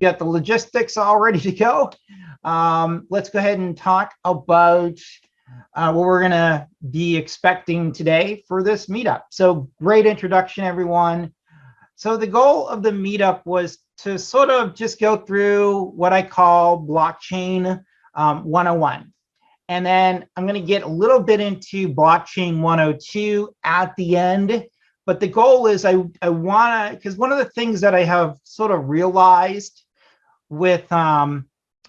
got the logistics all ready to go. Let's go ahead and talk about what we're going to be expecting today for this meetup. So great introduction, everyone. So the goal of the meetup was to sort of just go through what I call blockchain 101. And then I'm going to get a little bit into blockchain 102 at the end. But the goal is I want to, because one of the things that I have sort of realized with a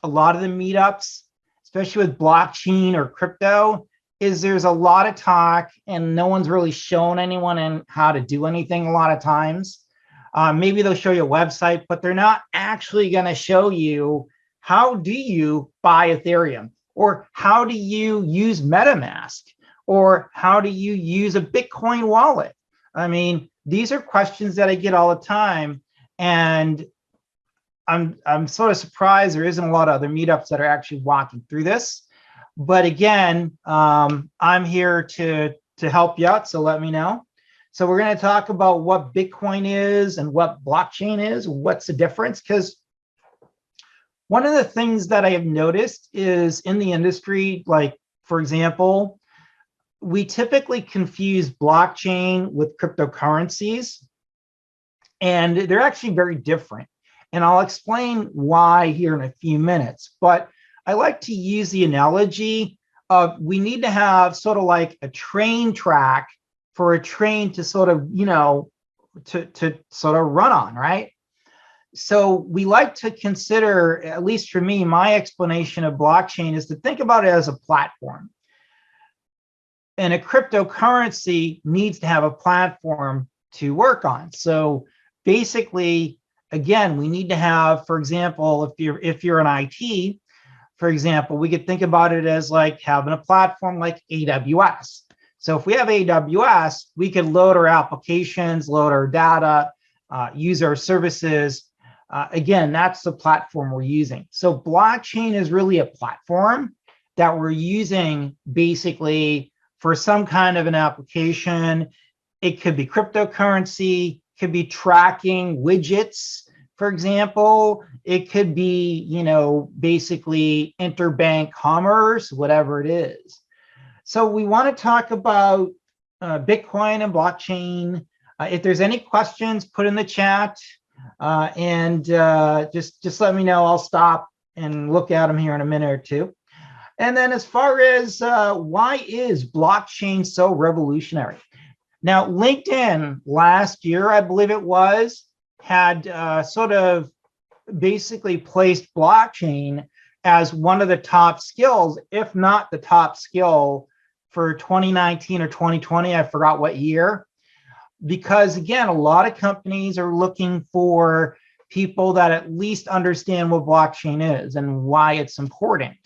lot of the meetups, especially with blockchain or crypto, is there's a lot of talk and no one's really shown anyone in how to do anything a lot of times. Maybe they'll show you a website, but they're not actually going to show you how do you buy Ethereum, or how do you use MetaMask, or how do you use a Bitcoin wallet? I mean, these are questions that I get all the time, and I'm sort of surprised there isn't a lot of other meetups that are actually walking through this. But again, I'm here to help you out, so let me know. So we're going to talk about what Bitcoin is and what blockchain is, what's the difference, because one of the things that I have noticed is in the industry, like, for example, we typically confuse blockchain with cryptocurrencies, and they're actually very different. And I'll explain why here in a few minutes. But I like to use the analogy of we need to have sort of like a train track for a train to sort of, to sort of run on, right? So we like to consider, at least for me, my explanation of blockchain is to think about it as a platform. And a cryptocurrency needs to have a platform to work on. So basically, again, we need to have, for example, if you're in IT, for example, we could think about it as like having a platform like AWS. So if we have AWS, we could load our applications, load our data, use our services. Again, that's the platform we're using. So blockchain is really a platform that we're using basically for some kind of an application. It could be cryptocurrency, could be tracking widgets, for example. It could be, basically interbank commerce, whatever it is. So we want to talk about Bitcoin and blockchain. If there's any questions, put in the chat, and just let me know. I'll stop and look at them here in a minute or two. And then as far as why is blockchain so revolutionary? Now, LinkedIn last year, I believe it was, had sort of basically placed blockchain as one of the top skills, if not the top skill for 2019 or 2020, I forgot what year. Because again, a lot of companies are looking for people that at least understand what blockchain is and why it's important.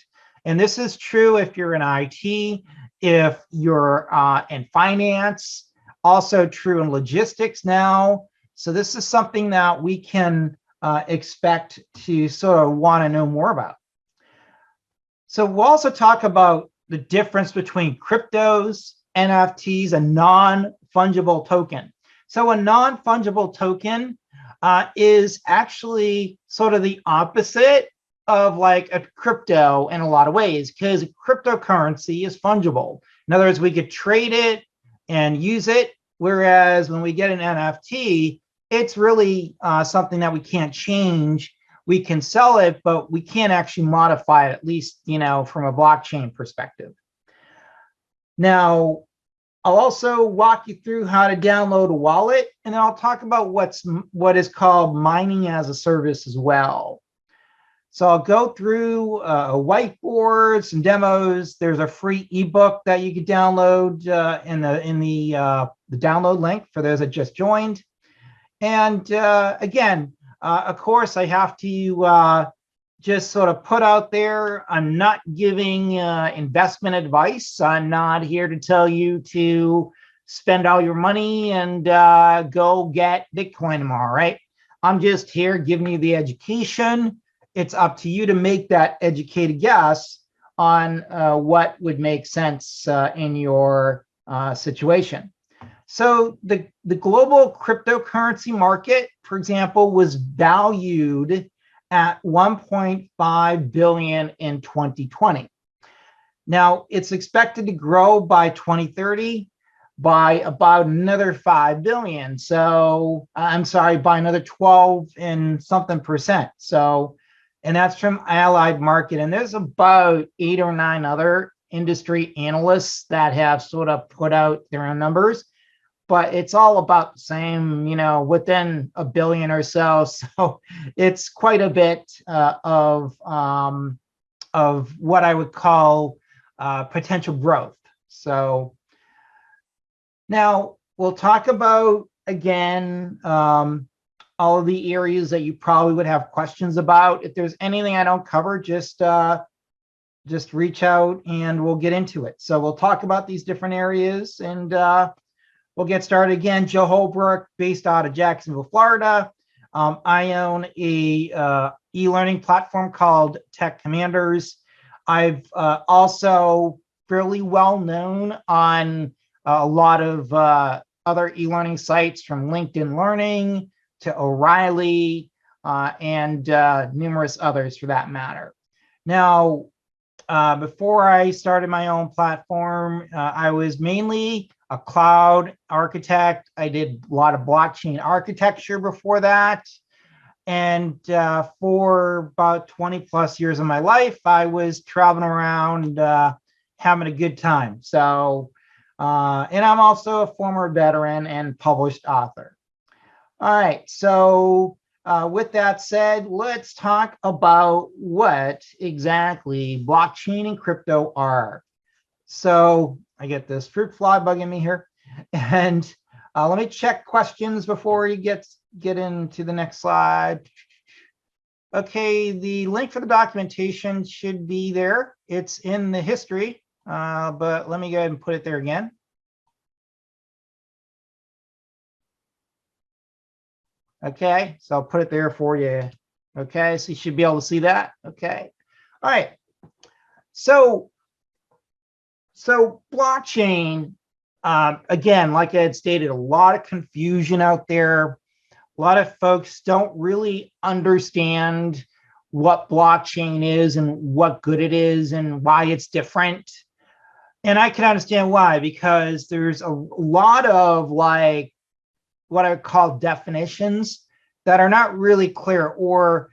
And this is true if you're in IT, if you're in finance, also true in logistics now. So this is something that we can expect to sort of want to know more about. So we'll also talk about the difference between cryptos, NFTs, and non-fungible token. So a non-fungible token is actually sort of the opposite of like a crypto in a lot of ways, because cryptocurrency is fungible. In other words, we could trade it and use it, whereas when we get an NFT, it's really something that we can't change. We can sell it, but we can't actually modify it, at least, from a blockchain perspective. Now, I'll also walk you through how to download a wallet, and then I'll talk about what is called mining as a service as well. So I'll go through a whiteboard, some demos. There's a free ebook that you can download in the download link for those that just joined. And again, of course, I have to just sort of put out there, I'm not giving investment advice. I'm not here to tell you to spend all your money and go get Bitcoin tomorrow, right? I'm just here giving you the education. It's up to you to make that educated guess on what would make sense in your situation. So the global cryptocurrency market, for example, was valued at 1.5 billion in 2020. Now, it's expected to grow by 2030 by about another 5 billion. So I'm sorry, by another 12 and something percent. So, and that's from Allied Market. And there's about 8 or 9 other industry analysts that have sort of put out their own numbers, but it's all about the same, within a billion or so. So it's quite a bit of what I would call potential growth. So now we'll talk about, again, all of the areas that you probably would have questions about. If there's anything I don't cover, just reach out and we'll get into it. So we'll talk about these different areas, and we'll get started. Again, Joe Holbrook, based out of Jacksonville, Florida. I own a e-learning platform called Tech Commanders. I've also fairly well known on a lot of other e-learning sites, from LinkedIn Learning to O'Reilly and numerous others for that matter. Now, before I started my own platform, I was mainly a cloud architect. I did a lot of blockchain architecture before that. And for about 20 plus years of my life, I was traveling around having a good time. So, and I'm also a former veteran and published author. All right, so with that said, let's talk about what exactly blockchain and crypto are. So I get this fruit fly bugging me here, and let me check questions before you get into the next slide. Okay, the link for the documentation should be there. It's in the history, but let me go ahead and put it there again. Okay, so I'll put it there for you. Okay, so you should be able to see that. Okay, all right. So blockchain, again, like I had stated, a lot of confusion out there. A lot of folks don't really understand what blockchain is and what good it is and why it's different. And I can understand why, because there's a lot of like what I would call definitions that are not really clear, or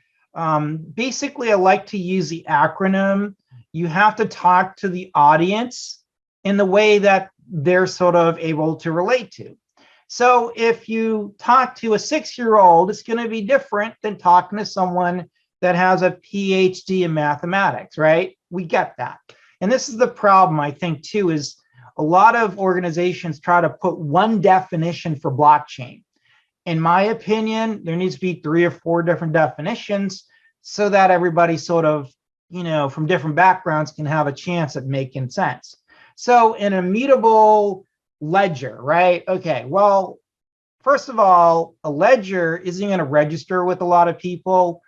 basically I like to use the acronym. You have to talk to the audience in the way that they're sort of able to relate to. So if you talk to a 6-year-old, it's going to be different than talking to someone that has a PhD in mathematics, right? We get that. And this is the problem, I think, too, is a lot of organizations try to put one definition for blockchain. In my opinion, there needs to be 3 or 4 different definitions so that everybody sort of, from different backgrounds can have a chance at making sense. So an immutable ledger, right? Okay, well, first of all, a ledger isn't going to register with a lot of people,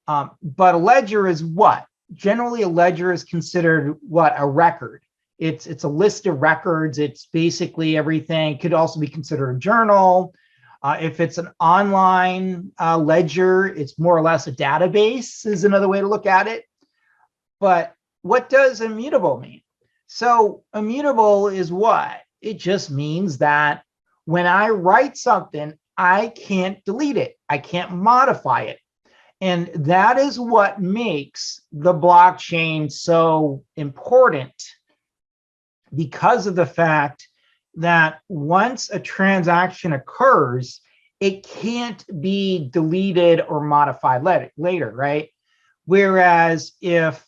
but a ledger is what? Generally, a ledger is considered what? A record. It's a list of records. It's basically everything. It could also be considered a journal. If it's an online ledger, it's more or less a database is another way to look at it. But what does immutable mean? So immutable is what? It just means that when I write something, I can't delete it. I can't modify it. And that is what makes the blockchain so important, because of the fact that once a transaction occurs, it can't be deleted or modified later, right? Whereas if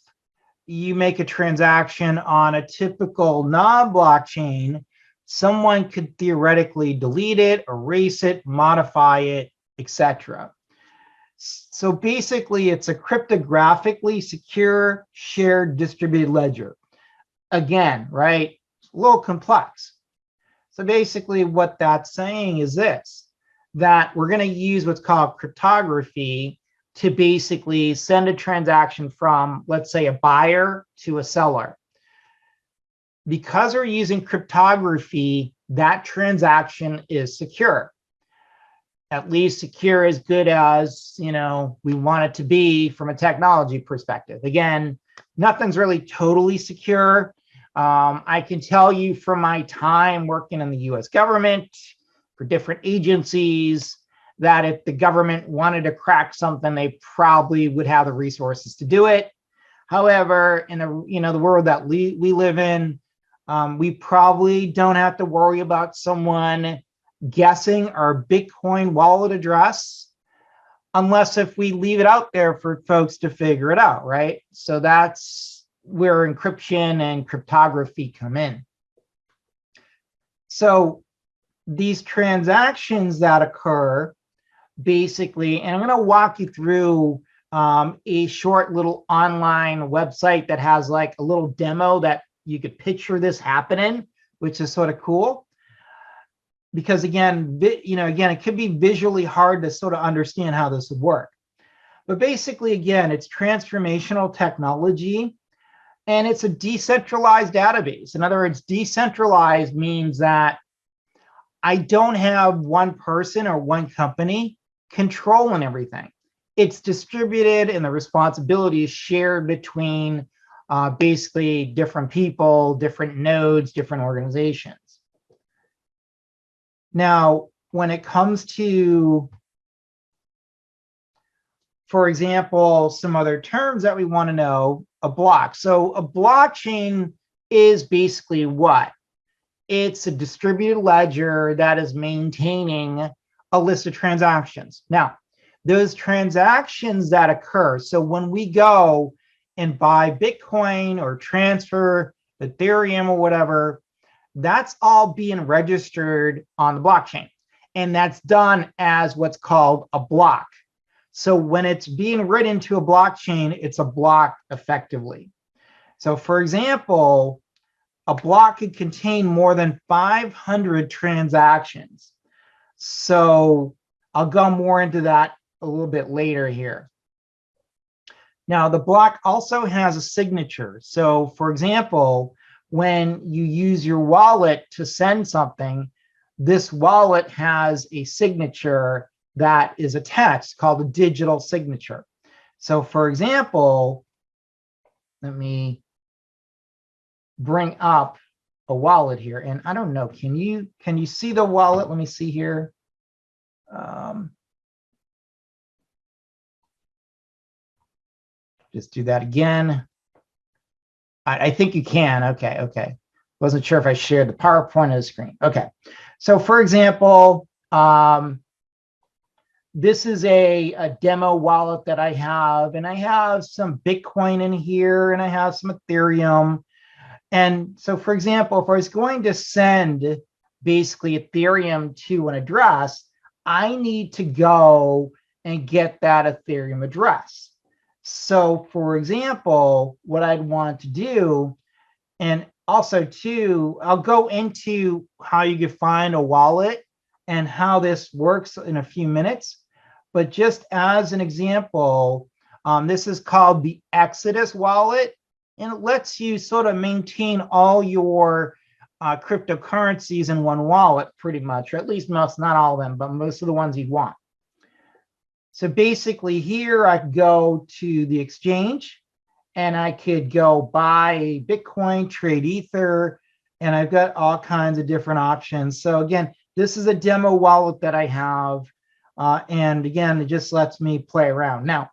you make a transaction on a typical non-blockchain, someone could theoretically delete it, erase it, modify it, etc. So basically, it's a cryptographically secure, shared, distributed ledger. Again, right? It's a little complex. So basically, what that's saying is this, that we're going to use what's called cryptography to basically send a transaction from, let's say, a buyer to a seller. Because we're using cryptography, that transaction is secure. at least secure as good as, you know, we want it to be from a technology perspective. Again, nothing's really totally secure. I can tell you from my time working in the US government for different agencies that if the government wanted to crack something, they probably would have the resources to do it. However, in the, you know, the world that we live in, we probably don't have to worry about someone guessing our Bitcoin wallet address unless if we leave it out there for folks to figure it out, right? So that's where encryption and cryptography come in. So these transactions that occur basically, and I'm going to walk you through a short little online website that has like a little demo that you could picture this happening, which is sort of cool. Because again, you know, again, it could be visually hard to sort of understand how this would work. But basically, again, it's transformational technology, and it's a decentralized database. In other words, decentralized means that I don't have one person or one company controlling everything. It's distributed, and the responsibility is shared between basically different people, different nodes, different organizations. Now, when it comes to, for example, some other terms that we want to know, a block. So a blockchain is basically what? It's a distributed ledger that is maintaining a list of transactions. Now, those transactions that occur, so when we go and buy Bitcoin or transfer Ethereum or whatever, that's all being registered on the blockchain. And that's done as what's called a block. So when it's being written to a blockchain, it's a block effectively. So for example, a block could contain more than 500 transactions. So I'll go more into that a little bit later here. Now, the block also has a signature. So for example, when you use your wallet to send something, this wallet has a signature that is attached called a digital signature. So for example, let me bring up a wallet here. And I don't know, can you see the wallet? Let me see here. Just do that again. I think you can. Okay. Wasn't sure if I shared the PowerPoint or the screen. Okay. So for example, this is a demo wallet that I have, and I have some Bitcoin in here, and I have some Ethereum. And so for example, if I was going to send basically Ethereum to an address, I need to go and get that Ethereum address. So for example, what I'd want to do, and also too, I'll go into how you can find a wallet and how this works in a few minutes. But just as an example, this is called the Exodus wallet, and it lets you sort of maintain all your cryptocurrencies in one wallet pretty much, or at least most, not all of them, but most of the ones you want. So basically here I could go to the exchange and I could go buy Bitcoin, trade Ether, and I've got all kinds of different options. So again, this is a demo wallet that I have. And again, it just lets me play around. Now,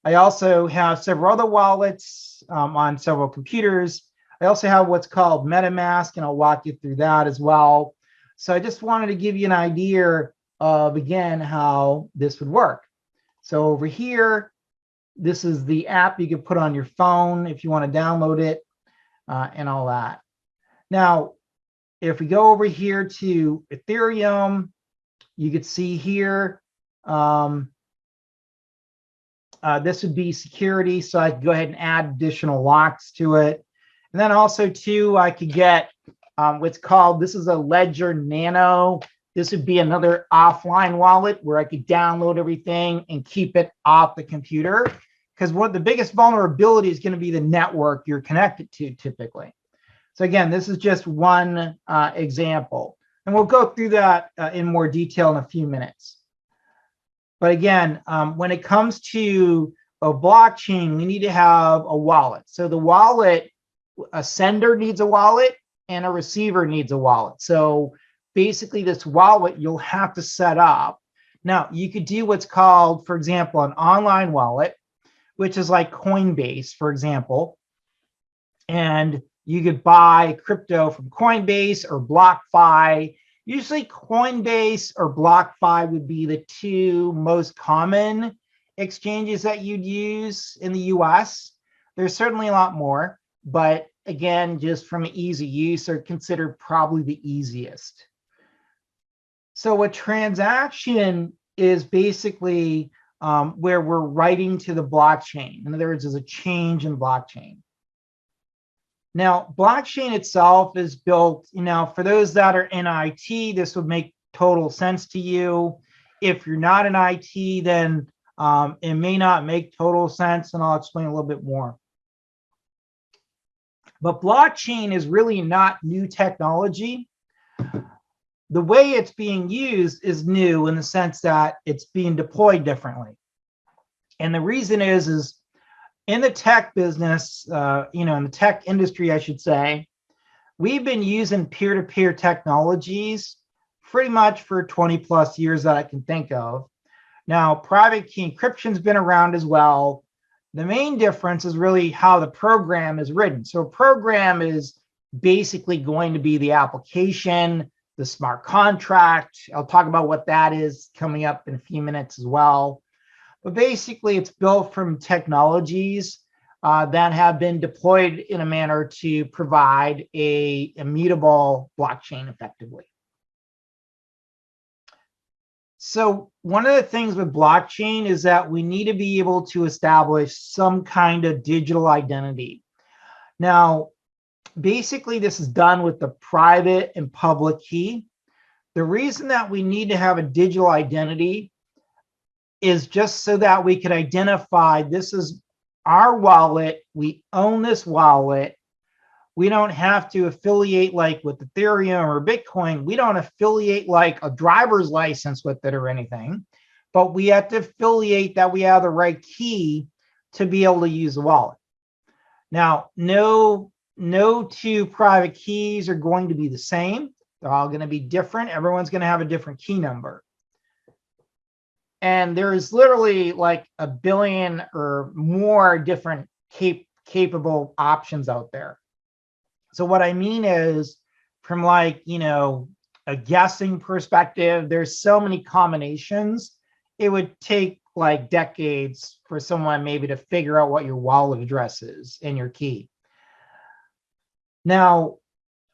I also have several other wallets on several computers. I also have what's called MetaMask, and I'll walk you through that as well. So I just wanted to give you an idea of, again, how this would work. So over here, this is the app you can put on your phone if you want to download it and all that. Now, if we go over here to Ethereum, you could see here, this would be security. So I could go ahead and add additional locks to it. And then also too, I could get what's called, this is a Ledger Nano. This would be another offline wallet where I could download everything and keep it off the computer. Because one of the biggest vulnerability is going to be the network you're connected to typically. So again, this is just one example. And we'll go through that in more detail in a few minutes. But again, when it comes to a blockchain, we need to have a wallet. So the wallet, a sender needs a wallet and a receiver needs a wallet. So basically this wallet you'll have to set up. Now you could do what's called, for example, an online wallet, which is like Coinbase, for example. And you could buy crypto from Coinbase or BlockFi. Usually Coinbase or BlockFi would be the two most common exchanges that you'd use in the US. There's certainly a lot more, but again, just from ease of use, are considered probably the easiest. So a transaction is basically where we're writing to the blockchain. In other words, there's a change in blockchain. Now, blockchain itself is built, for those that are in IT, this would make total sense to you. If you're not in IT, then it may not make total sense, and I'll explain a little bit more. But blockchain is really not new technology. The way it's being used is new in the sense that it's being deployed differently. And the reason is in the tech business, in the tech industry, I should say, we've been using peer-to-peer technologies pretty much for 20 plus years that I can think of. Now, private key encryption's been around as well. The main difference is really how the program is written. So a program is basically going to be the application, the smart contract. I'll talk about what that is coming up in a few minutes as well. But basically, it's built from technologies that have been deployed in a manner to provide a immutable blockchain effectively. So one of the things with blockchain is that we need to be able to establish some kind of digital identity. Now, basically, this is done with the private and public key. The reason that we need to have a digital identity is just so that we can identify this is our wallet, we own this wallet. We don't have to affiliate like with Ethereum or Bitcoin. We don't affiliate like a driver's license with it or anything, but we have to affiliate that we have the right key to be able to use the wallet. Now, no two private keys are going to be the same. They're all going to be different. Everyone's going to have a different key number. And there's literally like a billion or more different capable options out there. So what I mean is from like, a guessing perspective, there's so many combinations. It would take like decades for someone maybe to figure out what your wallet address is and your key. Now,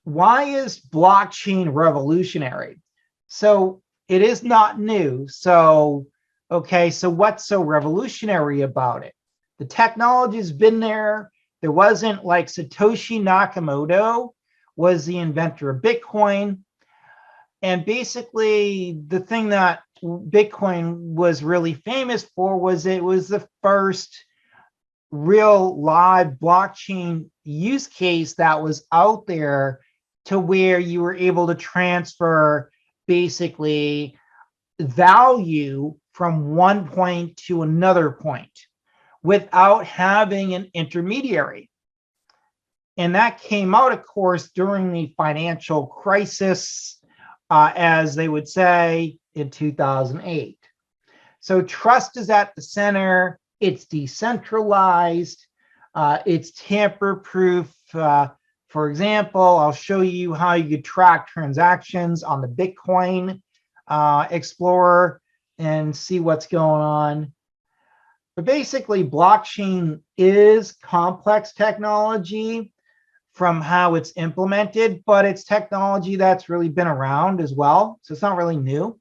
why is blockchain revolutionary? So it is not new. So, okay, so what's so revolutionary about it? The technology's been there. There wasn't like Satoshi Nakamoto was the inventor of Bitcoin. And basically the thing that Bitcoin was really famous for was it was the first real live blockchain use case that was out there to where you were able to transfer basically value from one point to another point without having an intermediary. And that came out, of course, during the financial crisis, as they would say, in 2008. So trust is at the center. It's decentralized. It's tamper-proof. For example, I'll show you how you could track transactions on the Bitcoin Explorer and see what's going on. But basically, blockchain is complex technology from how it's implemented, but it's technology that's really been around as well. So it's not really new.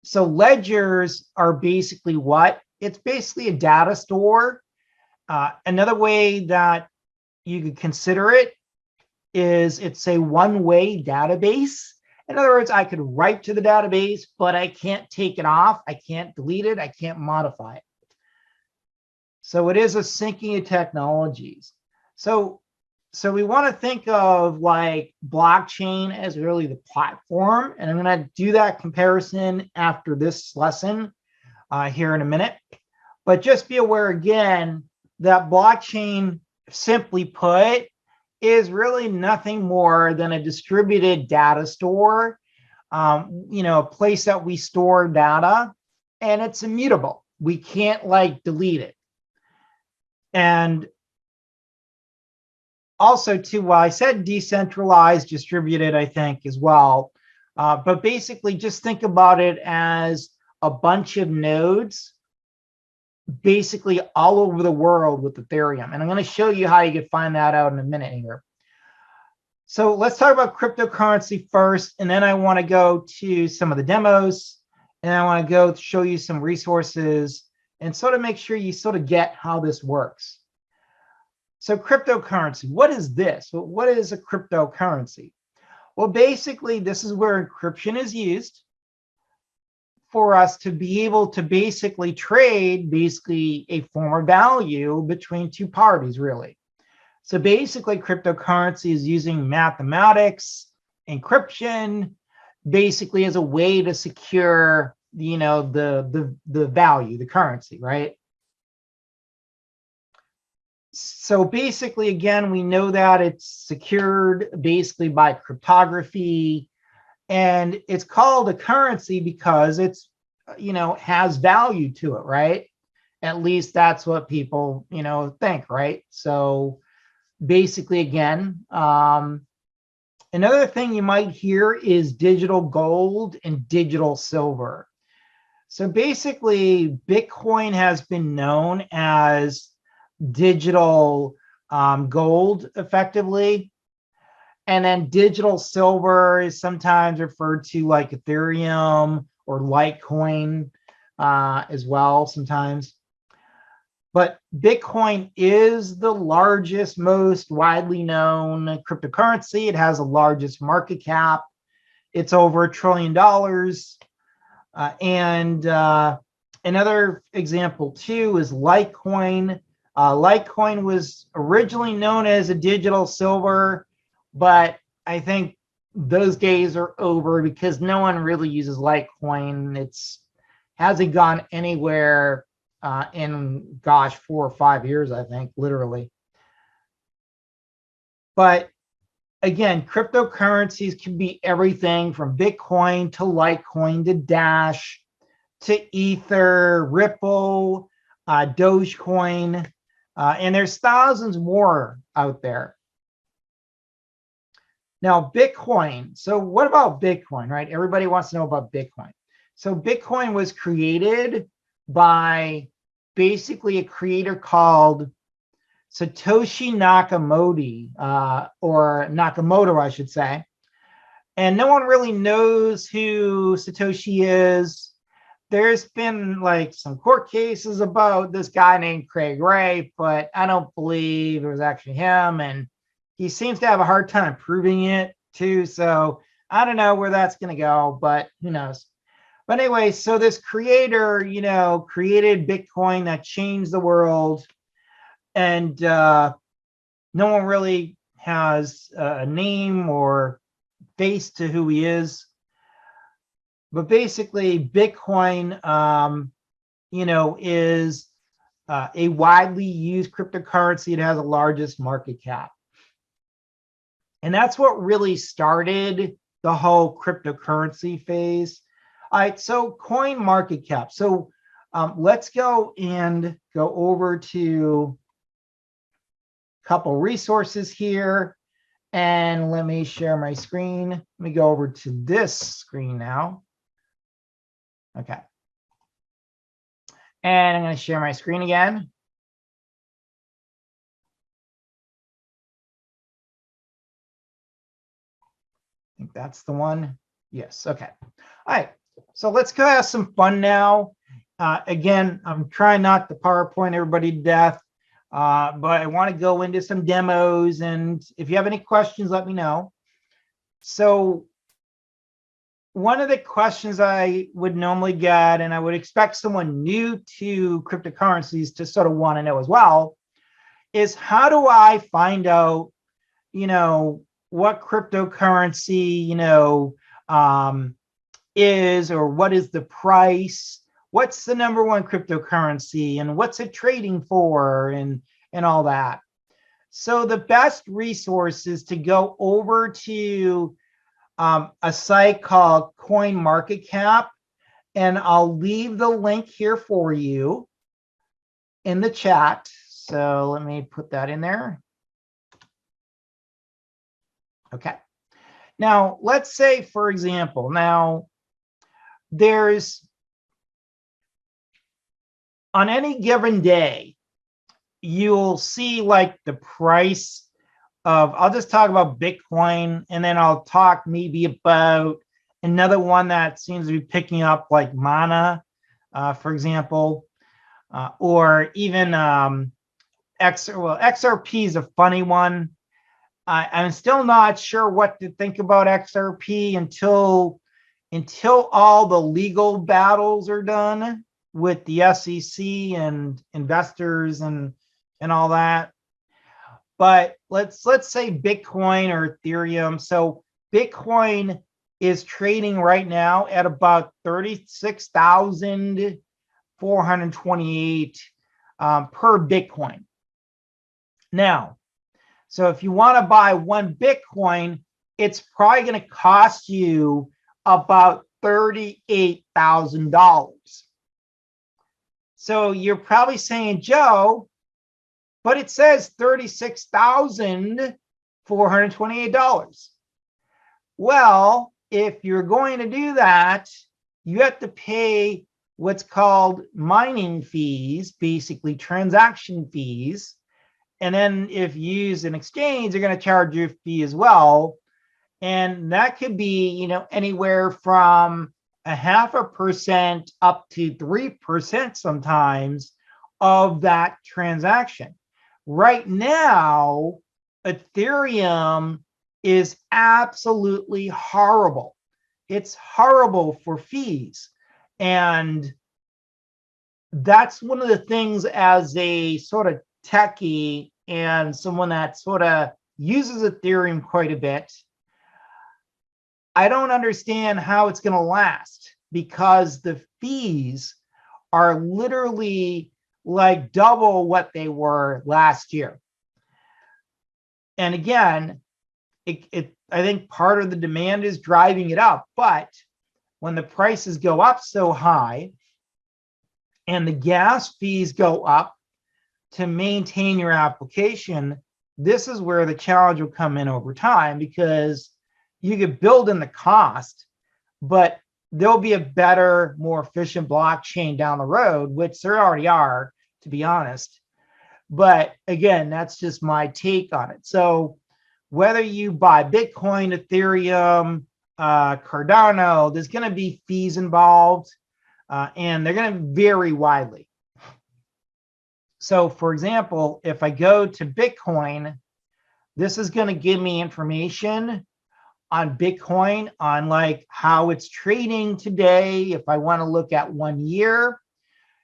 So ledgers are basically what? It's basically a data store. Another way that you could consider it is it's a one-way database. In other words, I could write to the database, but I can't take it off. I can't delete it. I can't modify it. So it is a syncing of technologies. So So we want to think of like blockchain as really the platform, and I'm going to do that comparison after this lesson here in a minute. But just be aware again that blockchain, simply put, is really nothing more than a distributed data store, a place that we store data, and it's immutable. We can't like delete it. And also too, well, I said decentralized, distributed, I think as well. But basically just think about it as a bunch of nodes basically all over the world with Ethereum. And I'm going to show you how you can find that out in a minute here. So let's talk about cryptocurrency first, and then I want to go to some of the demos, and I want to go show you some resources and sort of make sure you sort of get how this works. So cryptocurrency, what is this? Well, what is a cryptocurrency? Well, basically, this is where encryption is used for us to be able to basically trade a form of value between two parties, really. So basically, cryptocurrency is using mathematics, encryption, basically as a way to secure, the value, the currency, right? So basically, again, we know that it's secured basically by cryptography, and it's called a currency because it's, has value to it, right? At least that's what people, think, right? So basically, again, another thing you might hear is digital gold and digital silver. So basically, Bitcoin has been known as digital gold effectively. And then digital silver is sometimes referred to like Ethereum or Litecoin as well sometimes. But Bitcoin is the largest, most widely known cryptocurrency. It has the largest market cap. It's over $1 trillion. Another example too is Litecoin. Litecoin was originally known as a digital silver, but I think those days are over because no one really uses Litecoin. It's hasn't gone anywhere in, 4 or 5 years, I think, literally. But again, cryptocurrencies can be everything from Bitcoin to Litecoin to Dash to Ether, Ripple, Dogecoin, and there's thousands more out there. Now, Bitcoin. So what about Bitcoin, right? Everybody wants to know about Bitcoin. So Bitcoin was created by basically a creator called Satoshi Nakamoto, or Nakamoto, I should say. And no one really knows who Satoshi is. There's been like some court cases about this guy named Craig Wright, but I don't believe it was actually him. And he seems to have a hard time proving it too. So I don't know where that's going to go, but who knows? But anyway, so this creator, created Bitcoin that changed the world. And no one really has a name or face to who he is. But basically, Bitcoin, is a widely used cryptocurrency. It has the largest market cap. And that's what really started the whole cryptocurrency phase. All right, so coin market cap. So let's go over to a couple resources here. And let me share my screen. Let me go over to this screen now. Okay. And I'm going to share my screen again. I think that's the one. Yes. Okay. All right. So let's go have some fun now. Again, I'm trying not to PowerPoint everybody to death, but I want to go into some demos. And if you have any questions, let me know. So one of the questions I would normally get, and I would expect someone new to cryptocurrencies to sort of want to know as well, is how do I find out what cryptocurrency, is, or what is the price, what's the number one cryptocurrency, and what's it trading for, and all that. So the best resource is to go over to a site called CoinMarketCap, and I'll leave the link here for you in the chat. So let me put that in there. Okay. Now, let's say, for example, now there's, on any given day, you'll see like the price of, I'll just talk about Bitcoin, and then I'll talk maybe about another one that seems to be picking up, like Mana, for example, or even XRP is a funny one. I'm still not sure what to think about XRP until all the legal battles are done with the SEC and investors and all that. But let's say Bitcoin or Ethereum. So Bitcoin is trading right now at about 36,428 per Bitcoin. Now, so if you want to buy one Bitcoin, it's probably going to cost you about $38,000. So you're probably saying, Joe, but it says $36,428. Well, if you're going to do that, you have to pay what's called mining fees, basically transaction fees. And then if you use an exchange, they're going to charge you a fee as well. And that could be, anywhere from 0.5% up to 3% sometimes of that transaction. Right now, Ethereum is absolutely horrible. It's horrible for fees. And that's one of the things, as a sort of techie and someone that sort of uses Ethereum quite a bit, I don't understand how it's going to last, because the fees are literally like double what they were last year. And again, I think part of the demand is driving it up, but when the prices go up so high and the gas fees go up to maintain your application, this is where the challenge will come in over time, because you could build in the cost, but there'll be a better, more efficient blockchain down the road, which there already are, to be honest. But again, that's just my take on it. So whether you buy Bitcoin, Ethereum, Cardano, there's going to be fees involved, and they're going to vary widely. So for example, if I go to Bitcoin, this is going to give me information on Bitcoin, on like how it's trading today. If I want to look at 1 year,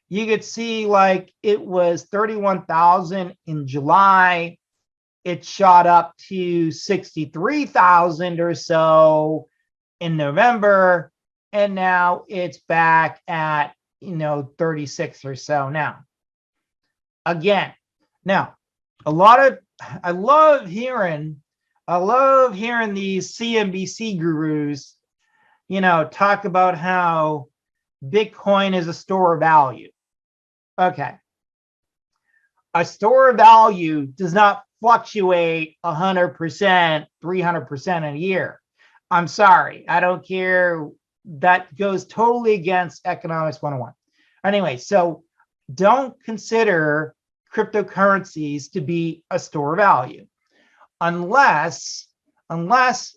you could see like it was 31,000 in July. It shot up to 63,000 or so in November. And now it's back at, 36 or so now. Again, now I love hearing these CNBC gurus, talk about how Bitcoin is a store of value. Okay. A store of value does not fluctuate 100%, 300% in a year. I'm sorry. I don't care. That goes totally against Economics 101. Anyway, so don't consider cryptocurrencies to be a store of value unless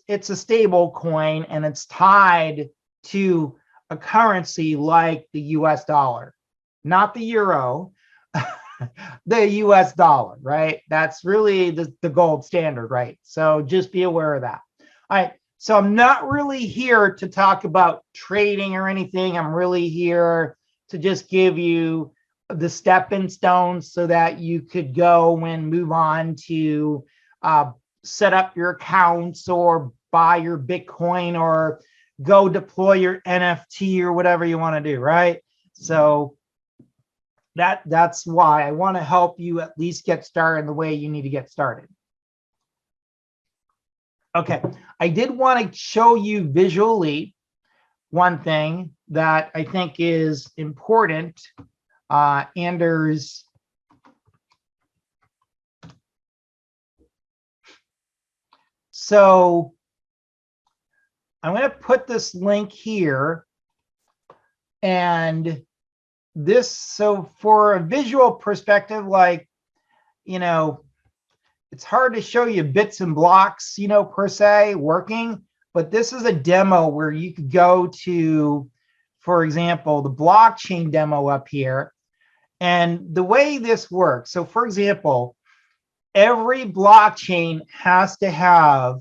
it's a stable coin and it's tied to a currency like the US dollar, not the euro, the US dollar, right? That's really the gold standard, right? So just be aware of that. All right. So I'm not really here to talk about trading or anything. I'm really here to just give you the stepping stones so that you could go and move on to set up your accounts or buy your Bitcoin or go deploy your NFT or whatever you want to do, right? So that's why I want to help you at least get started in the way you need to get started. Okay, I did want to show you visually one thing that I think is important. Anders, so I'm going to put this link here, and this, so for a visual perspective, like, you know, it's hard to show you bits and blocks, you know, per se working, but this is a demo where you could go to, for example, the blockchain demo up here. And the way this works, so for example, every blockchain has to have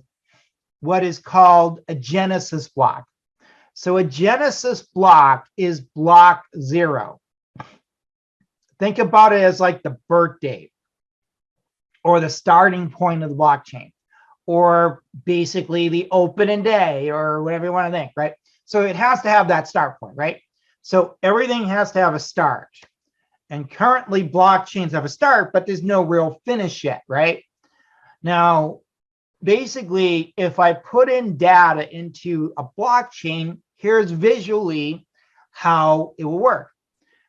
what is called a genesis block. So a genesis block is block 0. Think about it as like the birth date or the starting point of the blockchain, or basically the opening day or whatever you want to think, right? So it has to have that start point, right? So everything has to have a start. And currently blockchains have a start, but there's no real finish yet, right? Now, basically, if I put in data into a blockchain, here's visually how it will work.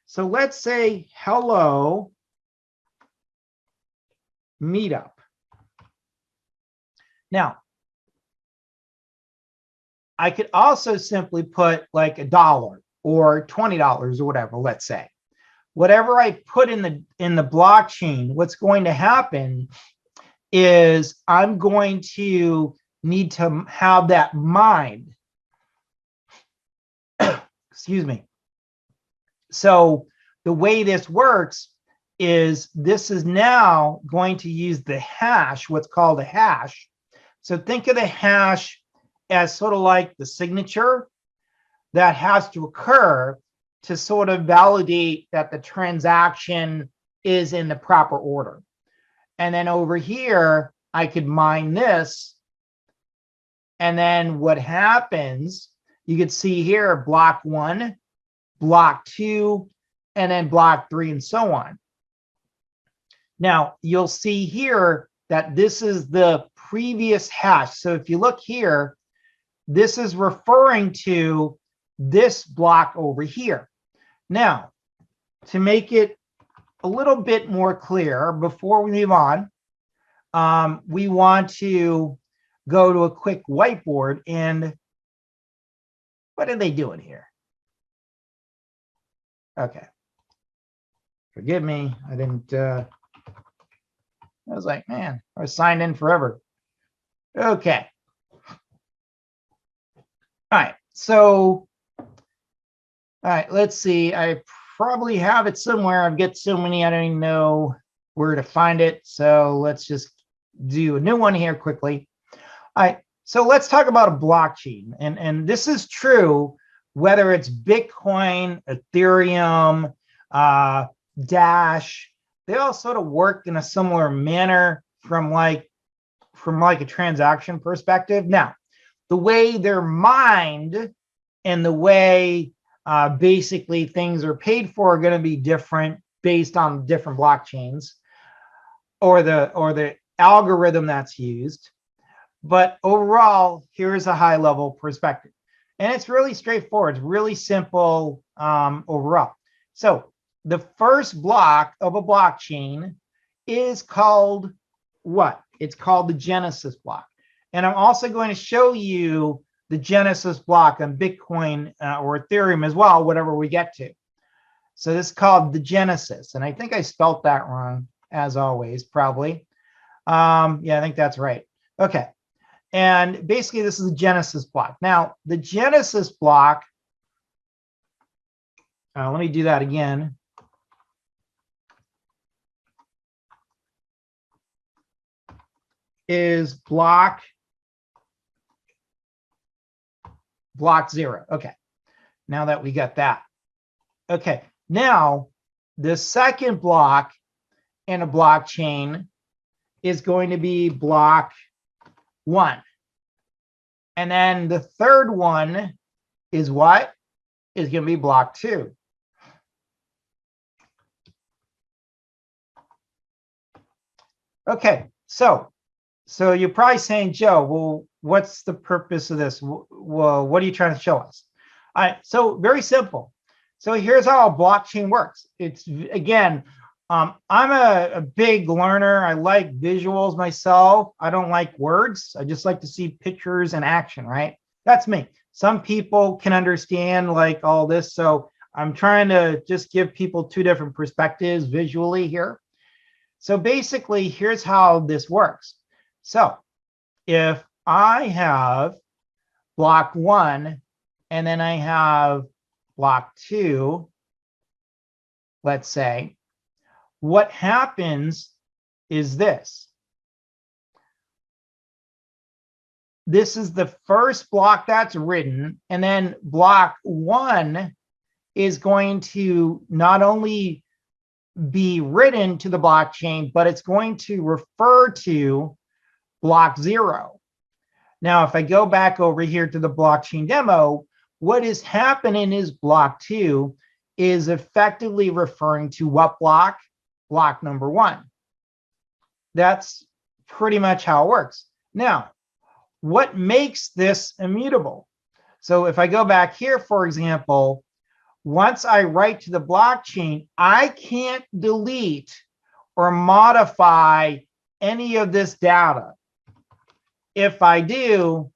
So let's say, hello, Meetup. Now, I could also simply put like $1 or $20 or whatever, let's say. Whatever I put in the blockchain, what's going to happen is I'm going to need to have that mined. Excuse me. So the way this works is this is now going to use the hash, what's called a hash. So think of the hash as sort of like the signature that has to occur to sort of validate that the transaction is in the proper order. And then over here, I could mine this. And then what happens, you could see here, block 1, block 2, and then block 3, and so on. Now, you'll see here that this is the previous hash. So if you look here, this is referring to this block over here. Now, to make it a little bit more clear before we move on, we want to go to a quick whiteboard. And what are they doing here? Okay. Forgive me. I didn't, I was like, man, I was signed in forever. Okay. All right. So, all right, let's see. I probably have it somewhere. I've got so many, I don't even know where to find it. So let's just do a new one here quickly. All right, so let's talk about a blockchain. And this is true whether it's Bitcoin, Ethereum, Dash. They all sort of work in a similar manner from like a transaction perspective. Now, the way they're mined and the way basically things are paid for are going to be different based on different blockchains or the algorithm that's used. But overall, here's a high level perspective. And it's really straightforward. It's really simple overall. So the first block of a blockchain is called what? It's called the Genesis block. And I'm also going to show you the Genesis block on Bitcoin or Ethereum as well, whatever we get to. So this is called the Genesis. And I think I spelt that wrong, as always, probably. Yeah, I think that's right. Okay. And basically, this is the Genesis block. Now, the Genesis block, let me do that again. Is block 0. Okay, now that we got that. Okay, now the second block in a blockchain is going to be block 1. And then the third one is what? Is going to be block 2. Okay, so you're probably saying, Joe, well, what's the purpose of this? Well, what are you trying to show us? All right, so very simple. So here's how a blockchain works. It's, again, I'm a big learner. I like visuals myself. I don't like words. I just like to see pictures and action, right? That's me. Some people can understand like all this. So I'm trying to just give people 2 different perspectives visually here. So basically, here's how this works. So if I have block 1 and then I have block 2, let's say, what happens is this. This is the first block that's written, and then block 1 is going to not only be written to the blockchain, but it's going to refer to block 0. Now, if I go back over here to the blockchain demo, what is happening is block 2 is effectively referring to what block? Block number 1. That's pretty much how it works. Now, what makes this immutable? So if I go back here, for example, once I write to the blockchain, I can't delete or modify any of this data. If I do,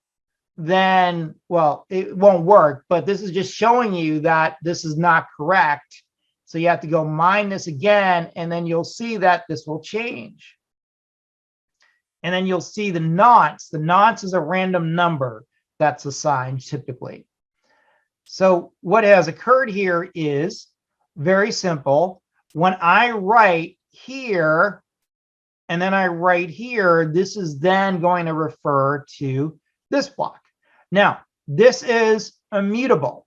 then, well, it won't work, but this is just showing you that this is not correct. So you have to go mine this again, and then you'll see that this will change. And then you'll see the nonce. The nonce is a random number that's assigned typically. So what has occurred here is very simple. When I write here, and then I write here, this is then going to refer to this block. Now, this is immutable.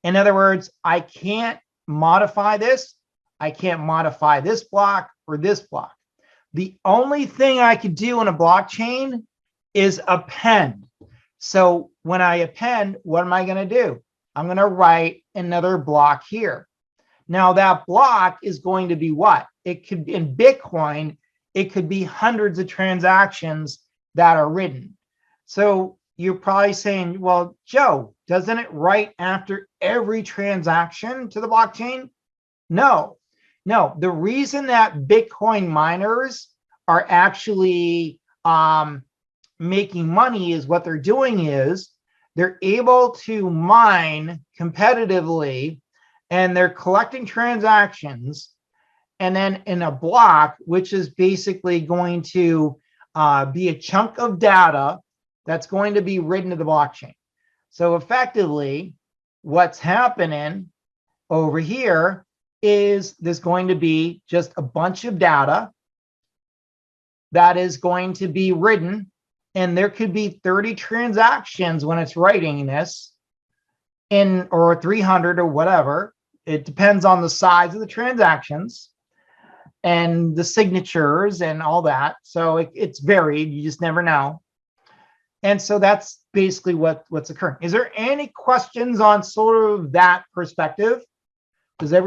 In other words, I can't modify this. I can't modify this block or this block. The only thing I could do in a blockchain is append. So when I append, what am I going to do? I'm going to write another block here. Now that block is going to be what? It could be in Bitcoin, it could be hundreds of transactions that are written. So you're probably saying, well, Joe, doesn't it write after every transaction to the blockchain? No. The reason that Bitcoin miners are actually making money is what they're doing is they're able to mine competitively, and they're collecting transactions, and then in a block, which is basically going to be a chunk of data that's going to be written to the blockchain. So effectively, what's happening over here is there's going to be just a bunch of data that is going to be written, and there could be 30 transactions when it's writing this or 300 or whatever. It depends on the size of the transactions and the signatures and all that. So it's varied. You just never know. And so that's basically what's occurring. Is there any questions on sort of that perspective? Does that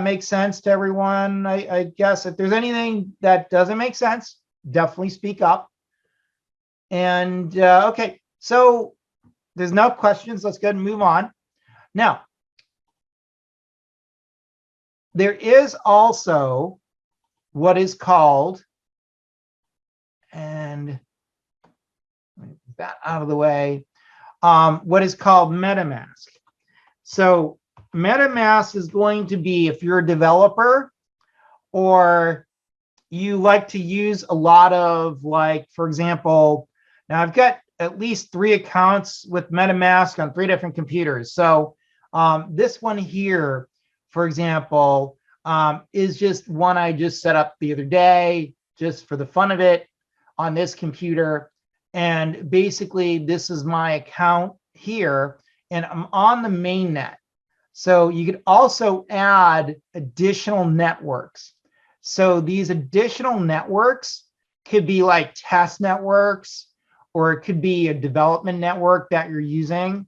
make sense to everyone? I guess if there's anything that doesn't make sense, definitely speak up. And okay, so there's no questions. Let's go ahead and move on. Now, there is also what is called, and that out of the way, what is called MetaMask. So MetaMask is going to be, if you're a developer or you like to use a lot of, like, for example, now I've got at least 3 accounts with MetaMask on 3 different computers. So this one here, for example, is just one I just set up the other day, just for the fun of it on this computer. And basically this is my account here, and I'm on the mainnet. So you could also add additional networks. So these additional networks could be like test networks, or it could be a development network that you're using.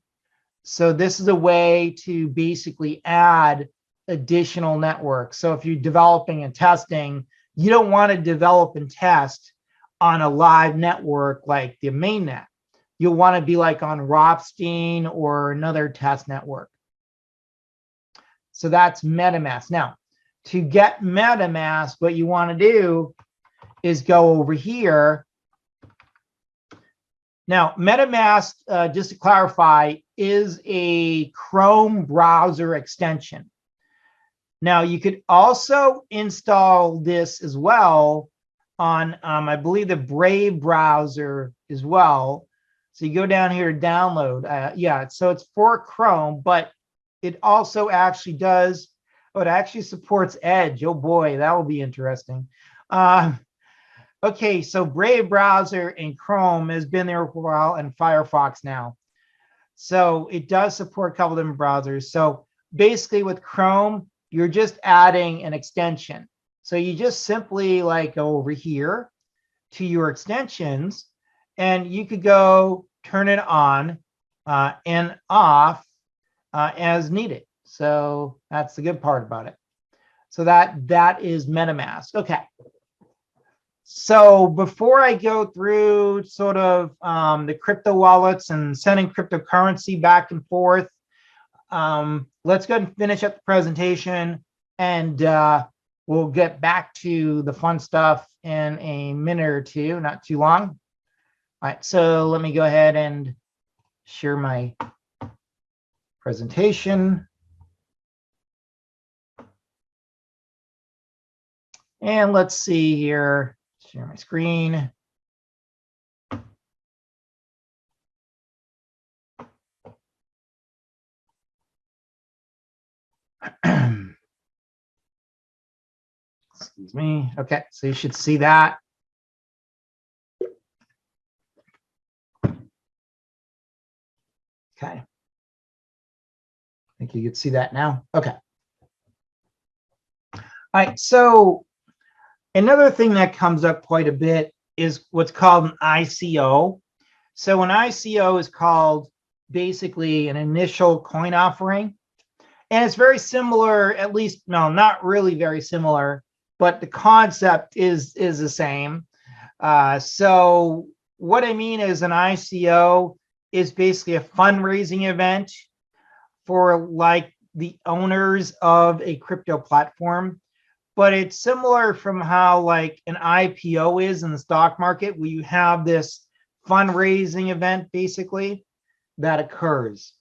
So this is a way to basically add additional networks. So if you're developing and testing, you don't want to develop and test on a live network like the mainnet. You'll want to be like on Rothstein or another test network. So that's MetaMask. Now, to get MetaMask, what you want to do is go over here. Now, MetaMask, just to clarify, is a Chrome browser extension. Now, you could also install this as well on, I believe, the Brave browser as well. So you go down here to download. Yeah, so it's for Chrome, but it also actually does, oh, it actually supports Edge. Oh boy, that will be interesting. Okay, so Brave browser and Chrome has been there for a while, and Firefox now. So it does support a couple different browsers. So basically with Chrome, you're just adding an extension. So you just simply like go over here to your extensions, and you could go turn it on and off as needed. So that's the good part about it. So that is MetaMask. Okay. So before I go through sort of the crypto wallets and sending cryptocurrency back and forth, let's go ahead and finish up the presentation, and we'll get back to the fun stuff in a minute or two, not too long. All right, so let me go ahead and share my presentation. And let's see here, share my screen. Excuse me. Okay, so you should see that. Okay. I think you could see that now. Okay. All right, so another thing that comes up quite a bit is what's called an ICO. So an ICO is called basically an initial coin offering. And it's very similar, at least, no, not really very similar, but the concept is the same. So what I mean is an ICO is basically a fundraising event for like the owners of a crypto platform. But it's similar from how like an IPO is in the stock market, where you have this fundraising event basically that occurs.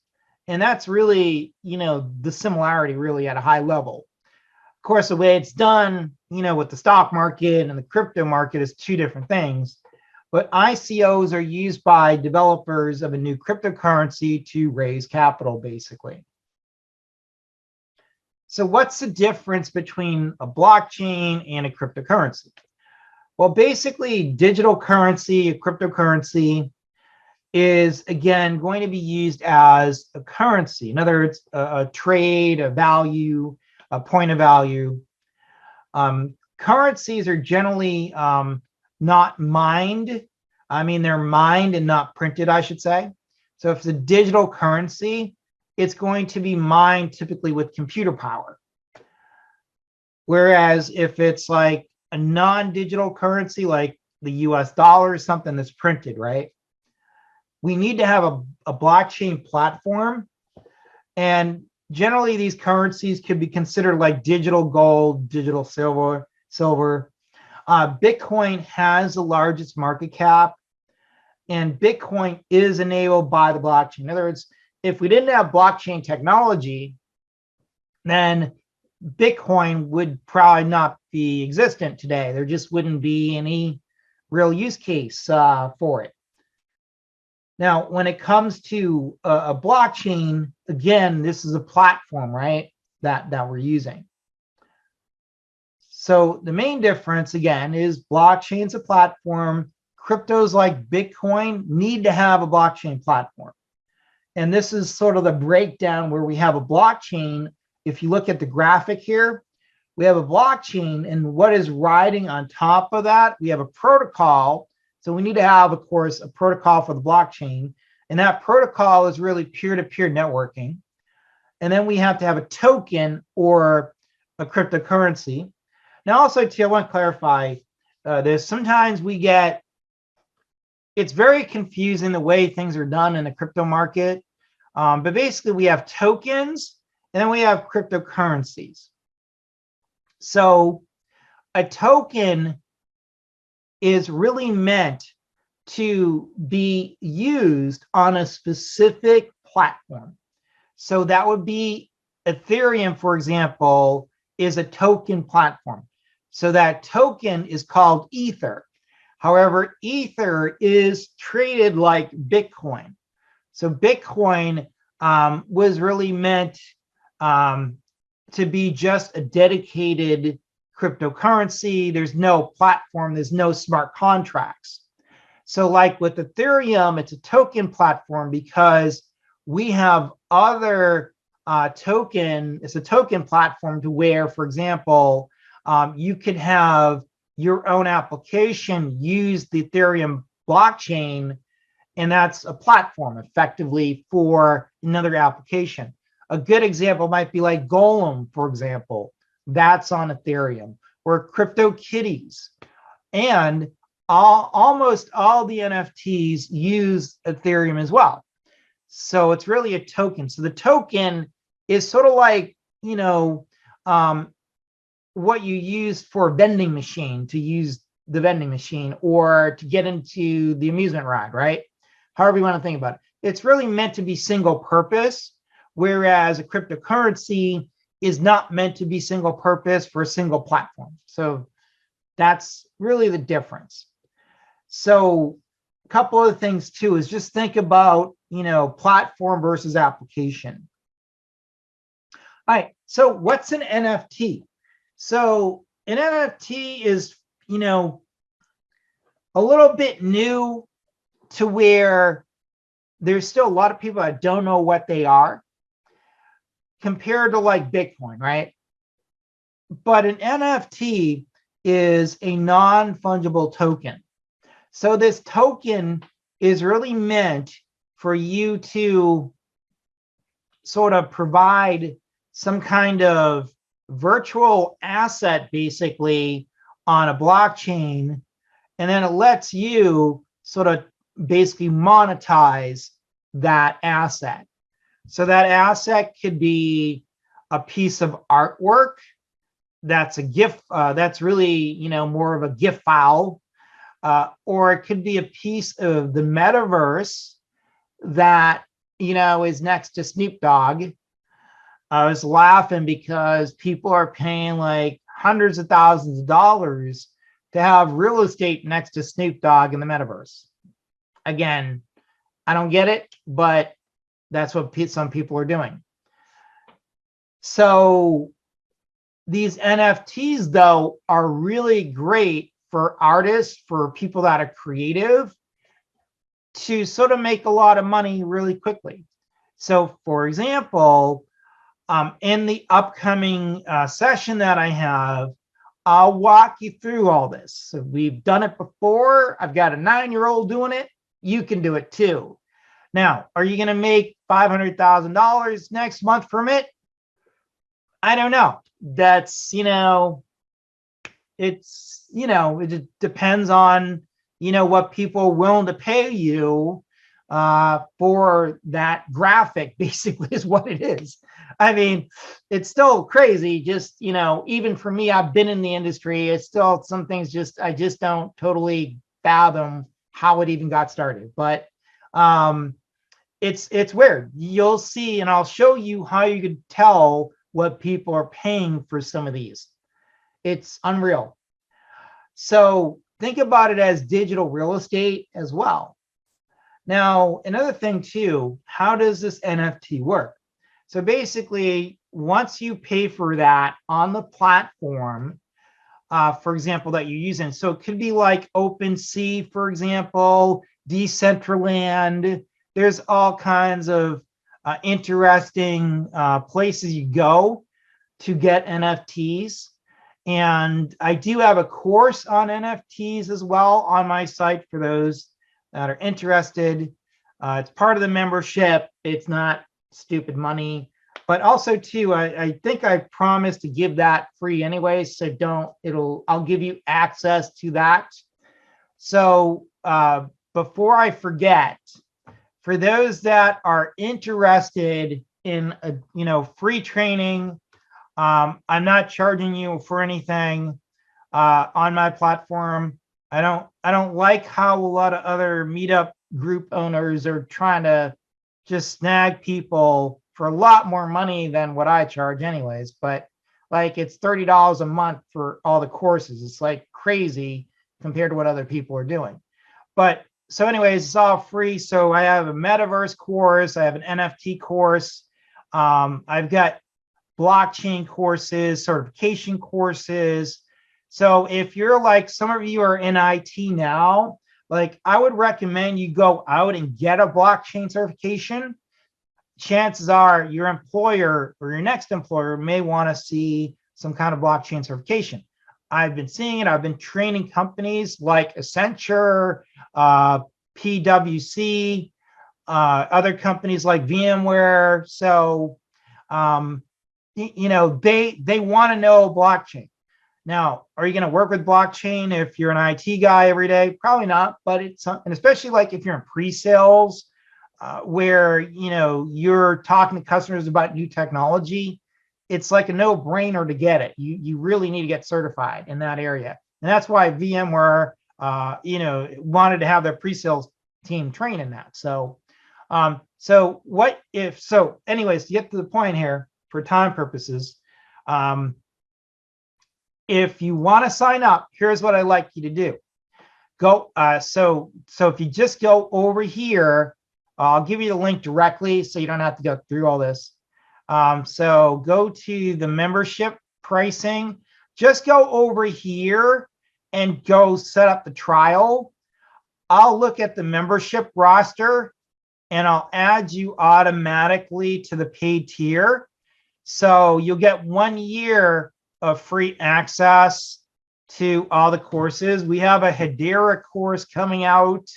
And that's really, you know, the similarity really at a high level. Of course, the way it's done, you know, with the stock market and the crypto market is two different things. But ICOs are used by developers of a new cryptocurrency to raise capital, basically. So what's the difference between a blockchain and a cryptocurrency? Well, basically, digital currency, a cryptocurrency, is again going to be used as a currency. In other words, a trade, a value, a point of value. Currencies are generally not mined. I mean, they're mined and not printed, I should say. So if it's a digital currency, it's going to be mined typically with computer power. Whereas if it's like a non-digital currency, like the US dollar or something that's printed, right? We need to have a blockchain platform. And generally these currencies could be considered like digital gold, digital silver. Bitcoin has the largest market cap, and Bitcoin is enabled by the blockchain. In other words, if we didn't have blockchain technology, then Bitcoin would probably not be existent today. There just wouldn't be any real use case for it. Now, when it comes to a blockchain, again, this is a platform, right, that we're using. So the main difference, again, is blockchain's a platform. Cryptos like Bitcoin need to have a blockchain platform. And this is sort of the breakdown where we have a blockchain. If you look at the graphic here, we have a blockchain, and what is riding on top of that? We have a protocol. So we need to have, of course, a protocol for the blockchain. And that protocol is really peer-to-peer networking. And then we have to have a token or a cryptocurrency. Now, also, too, I want to clarify this. Sometimes we get, it's very confusing the way things are done in the crypto market. But basically, we have tokens, and then we have cryptocurrencies. So a token is really meant to be used on a specific platform. So that would be Ethereum, for example, is a token platform. So that token is called Ether. However, Ether is traded like Bitcoin. So Bitcoin was really meant to be just a dedicated cryptocurrency. There's no platform, there's no smart contracts. So like with Ethereum, it's a token platform because we have other it's a token platform to where, for example, you could have your own application use the Ethereum blockchain, and that's a platform effectively for another application. A good example might be like Golem, for example. That's on Ethereum, or CryptoKitties. And almost all the NFTs use Ethereum as well. So it's really a token. So the token is sort of like, what you use for a vending machine, to use the vending machine, or to get into the amusement ride, right? However you want to think about it. It's really meant to be single purpose, whereas a cryptocurrency is not meant to be single purpose for a single platform. So that's really the difference. So a couple of things too is just think about, platform versus application. All right, so what's an NFT? So an NFT is, a little bit new, to where there's still a lot of people that don't know what they are, compared to like Bitcoin, right? But an NFT is a non-fungible token. So this token is really meant for you to sort of provide some kind of virtual asset, basically, on a blockchain, and then it lets you sort of basically monetize that asset. So that asset could be a piece of artwork that's a GIF, that's really, more of a GIF file, or it could be a piece of the Metaverse that, is next to Snoop Dogg. I was laughing because people are paying like hundreds of thousands of dollars to have real estate next to Snoop Dogg in the Metaverse. Again, I don't get it, but that's what some people are doing. So these NFTs, though, are really great for artists, for people that are creative, to sort of make a lot of money really quickly. So, for example, in the upcoming session that I have, I'll walk you through all this. So we've done it before. I've got a 9-year-old doing it. You can do it too. Now, are you going to make $500,000 next month from it? I don't know. That's, it's, it depends on, what people are willing to pay you for that graphic, basically, is what it is. I mean, it's still crazy. Just, even for me, I've been in the industry. It's still some things I just don't totally fathom how it even got started. But it's weird. You'll see, and I'll show you how you could tell what people are paying for some of these. It's unreal. So think about it as digital real estate as well. Now, another thing too, how does this NFT work? So basically, once you pay for that on the platform, for example, that you're using, so it could be like OpenSea, for example, Decentraland. There's all kinds of interesting places you go to get NFTs. And I do have a course on NFTs as well on my site for those that are interested. It's part of the membership. It's not stupid money, but also too, I think I promised to give that free anyway. So I'll give you access to that. So before I forget, for those that are interested in free training, I'm not charging you for anything on my platform. I don't like how a lot of other Meetup group owners are trying to just snag people for a lot more money than what I charge anyways. But like, it's $30 a month for all the courses. It's like crazy compared to what other people are doing. But so anyways, it's all free. So I have a Metaverse course. I have an NFT course. I've got blockchain courses, certification courses. So if you're like, some of you are in IT now, like I would recommend you go out and get a blockchain certification. Chances are your employer or your next employer may want to see some kind of blockchain certification. I've been seeing it. I've been training companies like Accenture, PwC, other companies like VMware. So, they want to know blockchain. Now, are you going to work with blockchain if you're an IT guy every day? Probably not, but and especially like if you're in pre-sales, where, you're talking to customers about new technology, it's like a no-brainer to get it. You really need to get certified in that area. And that's why VMware, wanted to have their pre-sales team train in that. So, anyways, to get to the point here, for time purposes, if you want to sign up, here's what I like you to do. Go. So if you just go over here, I'll give you the link directly, so you don't have to go through all this. So go to the membership pricing. Just go over here and go set up the trial. I'll look at the membership roster and I'll add you automatically to the paid tier. So you'll get 1 year of free access to all the courses. We have a Hedera course coming out,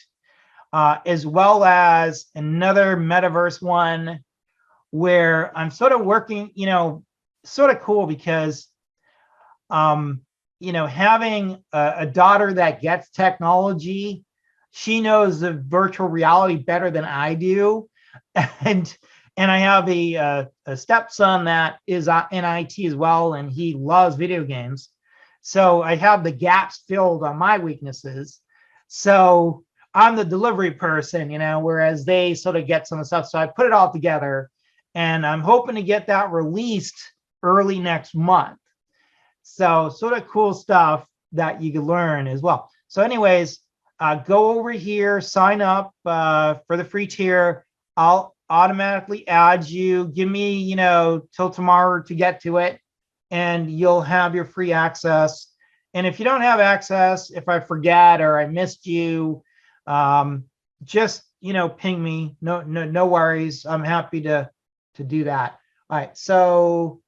as well as another Metaverse one where I'm sort of working, sort of cool because, having a daughter that gets technology, she knows the virtual reality better than I do. And I have a stepson that is in IT as well, and he loves video games. So I have the gaps filled on my weaknesses. So I'm the delivery person, whereas they sort of get some of the stuff. So I put it all together, and I'm hoping to get that released early next month. So sort of cool stuff that you can learn as well. So anyways, go over here, sign up for the free tier. I'll automatically add you. Give me, till tomorrow to get to it, and you'll have your free access. And if you don't have access, if I forget or I missed you, just, ping me. No worries. I'm happy to do that. All right. So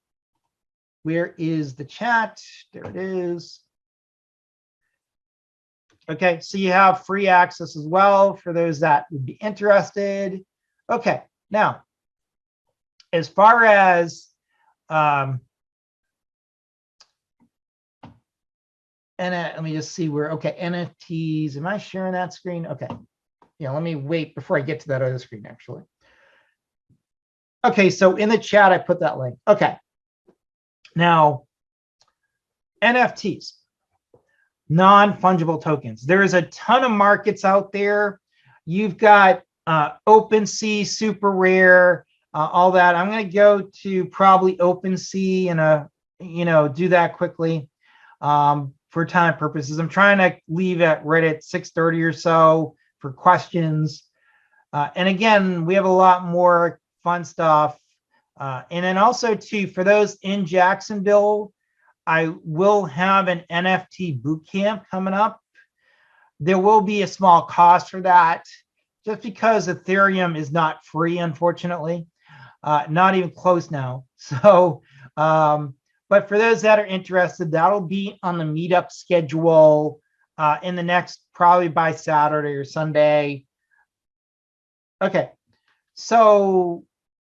where is the chat? There it is. Okay. So you have free access as well for those that would be interested. Okay. Now, as far as and let me just see where, okay, NFTs, am I sharing that screen? Okay. Yeah, let me wait before I get to that other screen, actually. Okay, so in the chat, I put that link. Okay. Now, NFTs, non-fungible tokens. There is a ton of markets out there. You've got OpenSea, super rare, all that. I'm going to go to probably OpenSea and do that quickly for time purposes. I'm trying to leave right at 6:30 or so for questions. And again, we have a lot more fun stuff. And then also too, for those in Jacksonville, I will have an NFT bootcamp coming up. There will be a small cost for that, just because Ethereum is not free, unfortunately, not even close now. So, But for those that are interested, that'll be on the Meetup schedule in the next, probably by Saturday or Sunday. Okay, so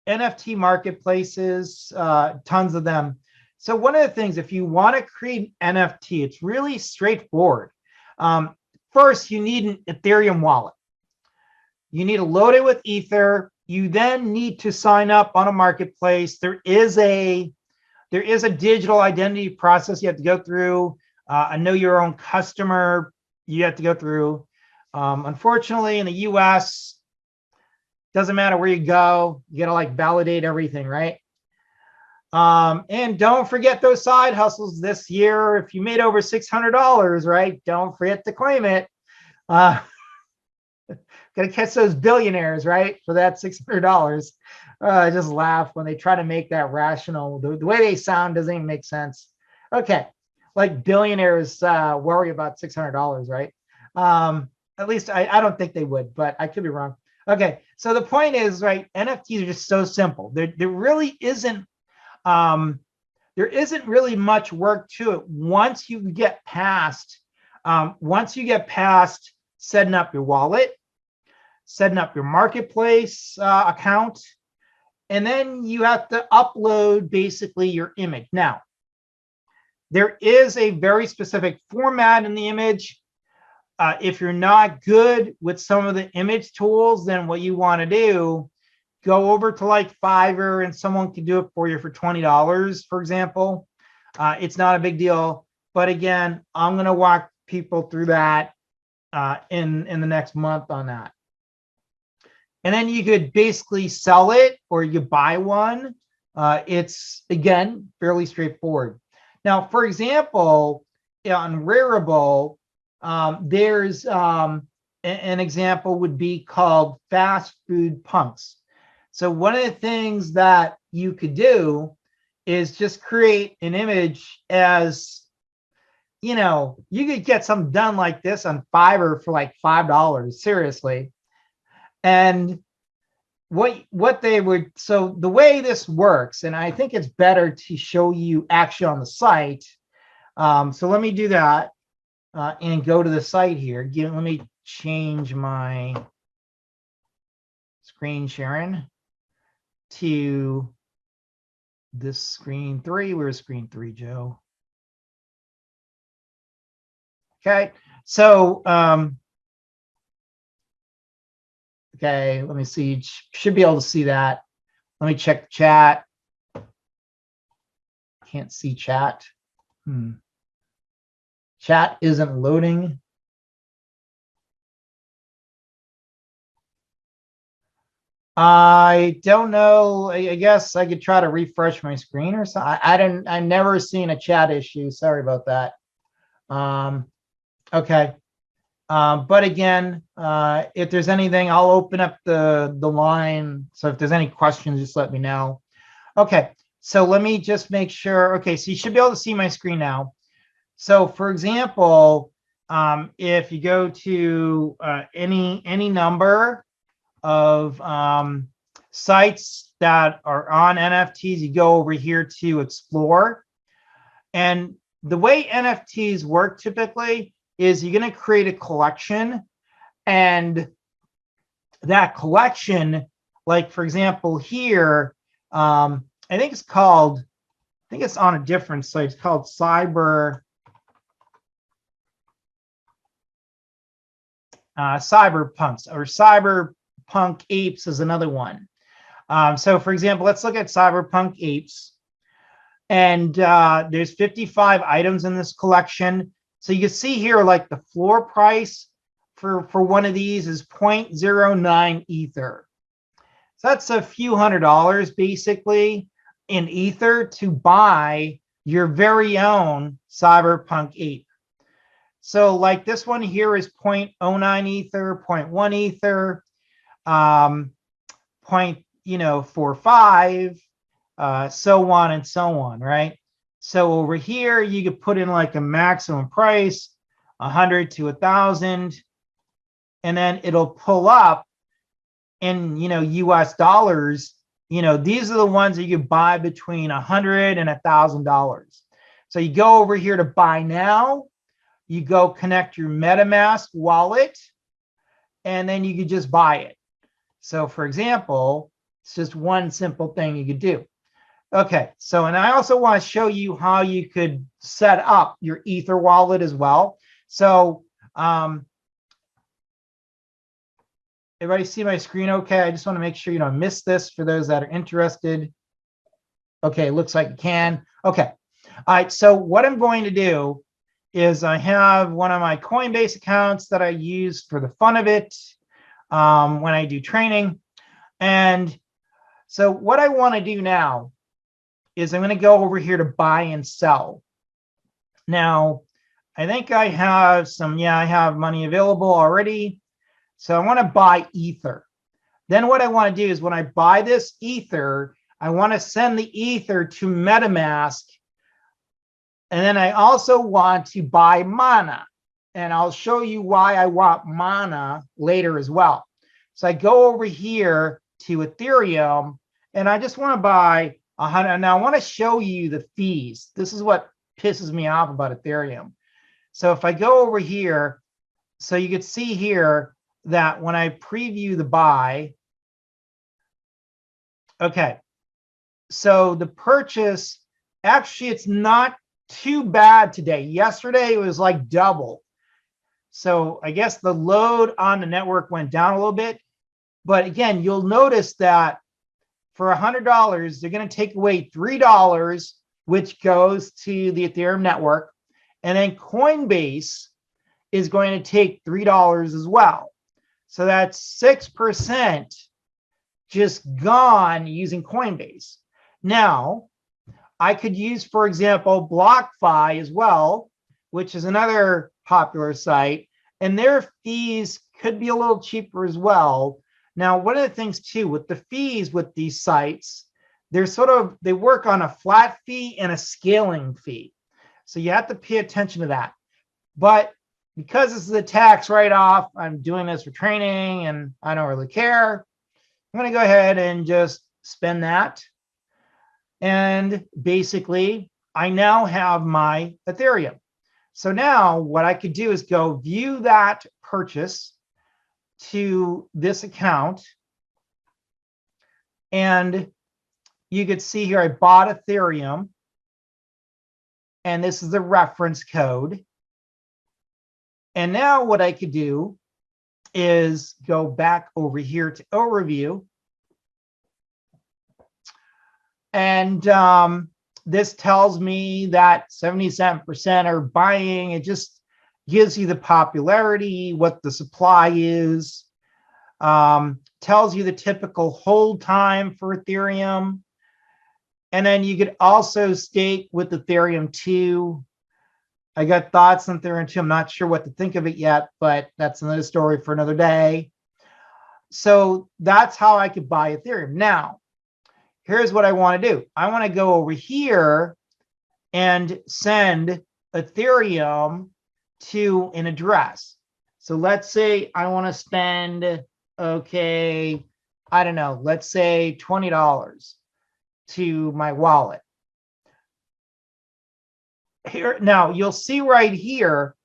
NFT marketplaces, tons of them. So one of the things, if you want to create an NFT, it's really straightforward. First, you need an Ethereum wallet. You need to load it with Ether. You then need to sign up on a marketplace. There is a digital identity process you have to go through. A know your own customer you have to go through. Unfortunately, in the US, doesn't matter where you go, you gotta like validate everything, right? And don't forget those side hustles this year. If you made over $600, right? Don't forget to claim it. Gotta catch those billionaires, right? For that $600. I just laugh when they try to make that rational. The way they sound doesn't even make sense. Okay, like billionaires worry about $600, right? At least I don't think they would, but I could be wrong. Okay, so the point is, right, NFTs are just so simple. There really isn't really much work to it once you get past setting up your wallet, setting up your marketplace account, and then you have to upload basically your image. Now, there is a very specific format in the image. If you're not good with some of the image tools, then what you want to do, go over to like Fiverr and someone can do it for you for $20, for example. It's not a big deal. But again, I'm going to walk people through that in the next month on that. And then you could basically sell it or you buy one. It's, again, fairly straightforward. Now, for example, on Rarible, there's an example would be called fast food punks. So one of the things that you could do is just create an image as, you know, you could get something done like this on Fiverr for like $5, seriously. And what they would, so the way this works, and I think it's better to show you actually on the site. So let me do that and go to the site here. Let me change my screen sharing to this screen 3. Where's screen 3, Joe? Okay, so okay, let me see. Should be able to see that. Let me check the chat. Can't see chat. Chat isn't loading. I don't know. I guess I could try to refresh my screen or something. I've never seen a chat issue. Sorry about that. Okay. But again, if there's anything, I'll open up the line. So if there's any questions, just let me know. Okay, so let me just make sure. Okay, so you should be able to see my screen now. So for example, if you go to any number of sites that are on NFTs, you go over here to explore. And the way NFTs work typically is you're going to create a collection, and that collection, like for example here, I think it's on a different site. It's called Cyberpunks or Cyberpunk Apes is another one. So for example, let's look at Cyberpunk Apes, and there's 55 items in this collection. So you can see here, like the floor price for one of these is 0.09 Ether. So that's a few $100 basically in Ether to buy your very own Cyberpunk Ape. So like this one here is 0.09 Ether, 0.1 Ether, 0.45, so on and so on, right? So over here, you could put in like a maximum price, 100 to 1,000, and then it'll pull up in, US dollars these are the ones that you could buy between $100 and $1,000. So you go over here to buy now, you go connect your MetaMask wallet, and then you could just buy it. So for example, it's just one simple thing you could do. Okay, so, and I also want to show you how you could set up your Ether wallet as well. So everybody see my screen okay? I just want to make sure you don't miss this for those that are interested. Okay, looks like you can. Okay, all right, so what I'm going to do is I have one of my Coinbase accounts that I use for the fun of it when I do training. And so what I want to do now is I'm going to go over here to buy and sell. Now, I think I have some, I have money available already. So I want to buy Ether. Then what I want to do is when I buy this Ether, I want to send the Ether to MetaMask. And then I also want to buy Mana. And I'll show you why I want Mana later as well. So I go over here to Ethereum, and I just want to buy 100. Now I want to show you the fees. This is what pisses me off about Ethereum. So if I go over here, so you can see here that when I preview the buy, okay, so the purchase, actually it's not too bad today. Yesterday it was like double. So I guess the load on the network went down a little bit. But again, you'll notice that for $100, they're going to take away $3, which goes to the Ethereum network. And then Coinbase is going to take $3 as well. So that's 6% just gone using Coinbase. Now, I could use, for example, BlockFi as well, which is another popular site, and their fees could be a little cheaper as well. Now, one of the things too, with the fees with these sites, they work on a flat fee and a scaling fee. So you have to pay attention to that. But because this is a tax write-off, I'm doing this for training and I don't really care. I'm going to go ahead and just spend that. And basically, I now have my Ethereum. So now what I could do is go view that purchase to this account. And you could see here, I bought Ethereum. And this is the reference code. And now what I could do is go back over here to overview. And this tells me that 77% are buying. It just gives you the popularity, what the supply is, tells you the typical hold time for Ethereum. And then you could also stake with Ethereum 2. I got thoughts on Ethereum 2. I'm not sure what to think of it yet, but that's another story for another day. So that's how I could buy Ethereum. Now, here's what I want to do. I want to go over here and send Ethereum to an address. So let's say I want to spend, okay, I don't know, let's say $20 to my wallet. Here, now you'll see right here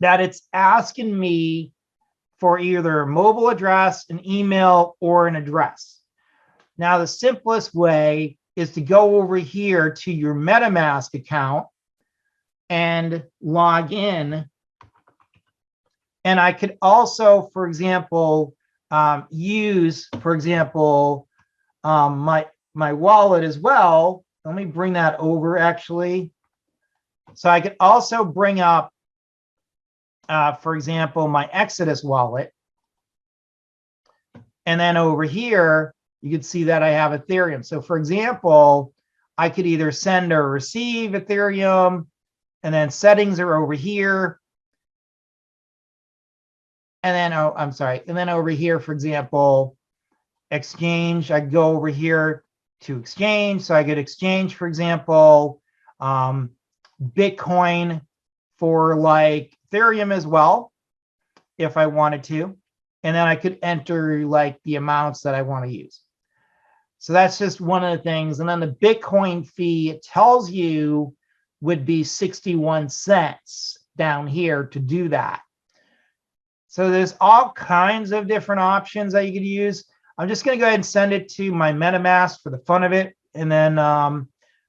that it's asking me for either a mobile address, an email, or an address. Now, the simplest way is to go over here to your MetaMask account and log in. And I could also, for example, use, for example, my wallet as well. Let me bring that over actually. So I could also bring up, for example, my Exodus wallet. And then over here, you can see that I have Ethereum. So for example, I could either send or receive Ethereum, and then settings are over here. And then, oh, I'm sorry. And then over here, for example, exchange, I go over here to exchange. So I could exchange, for example, Bitcoin for like Ethereum as well, if I wanted to. And then I could enter like the amounts that I want to use. So that's just one of the things. And then the Bitcoin fee, it tells you, would be 61 cents down here to do that. So there's all kinds of different options that you could use. I'm just going to go ahead and send it to my MetaMask for the fun of it. And then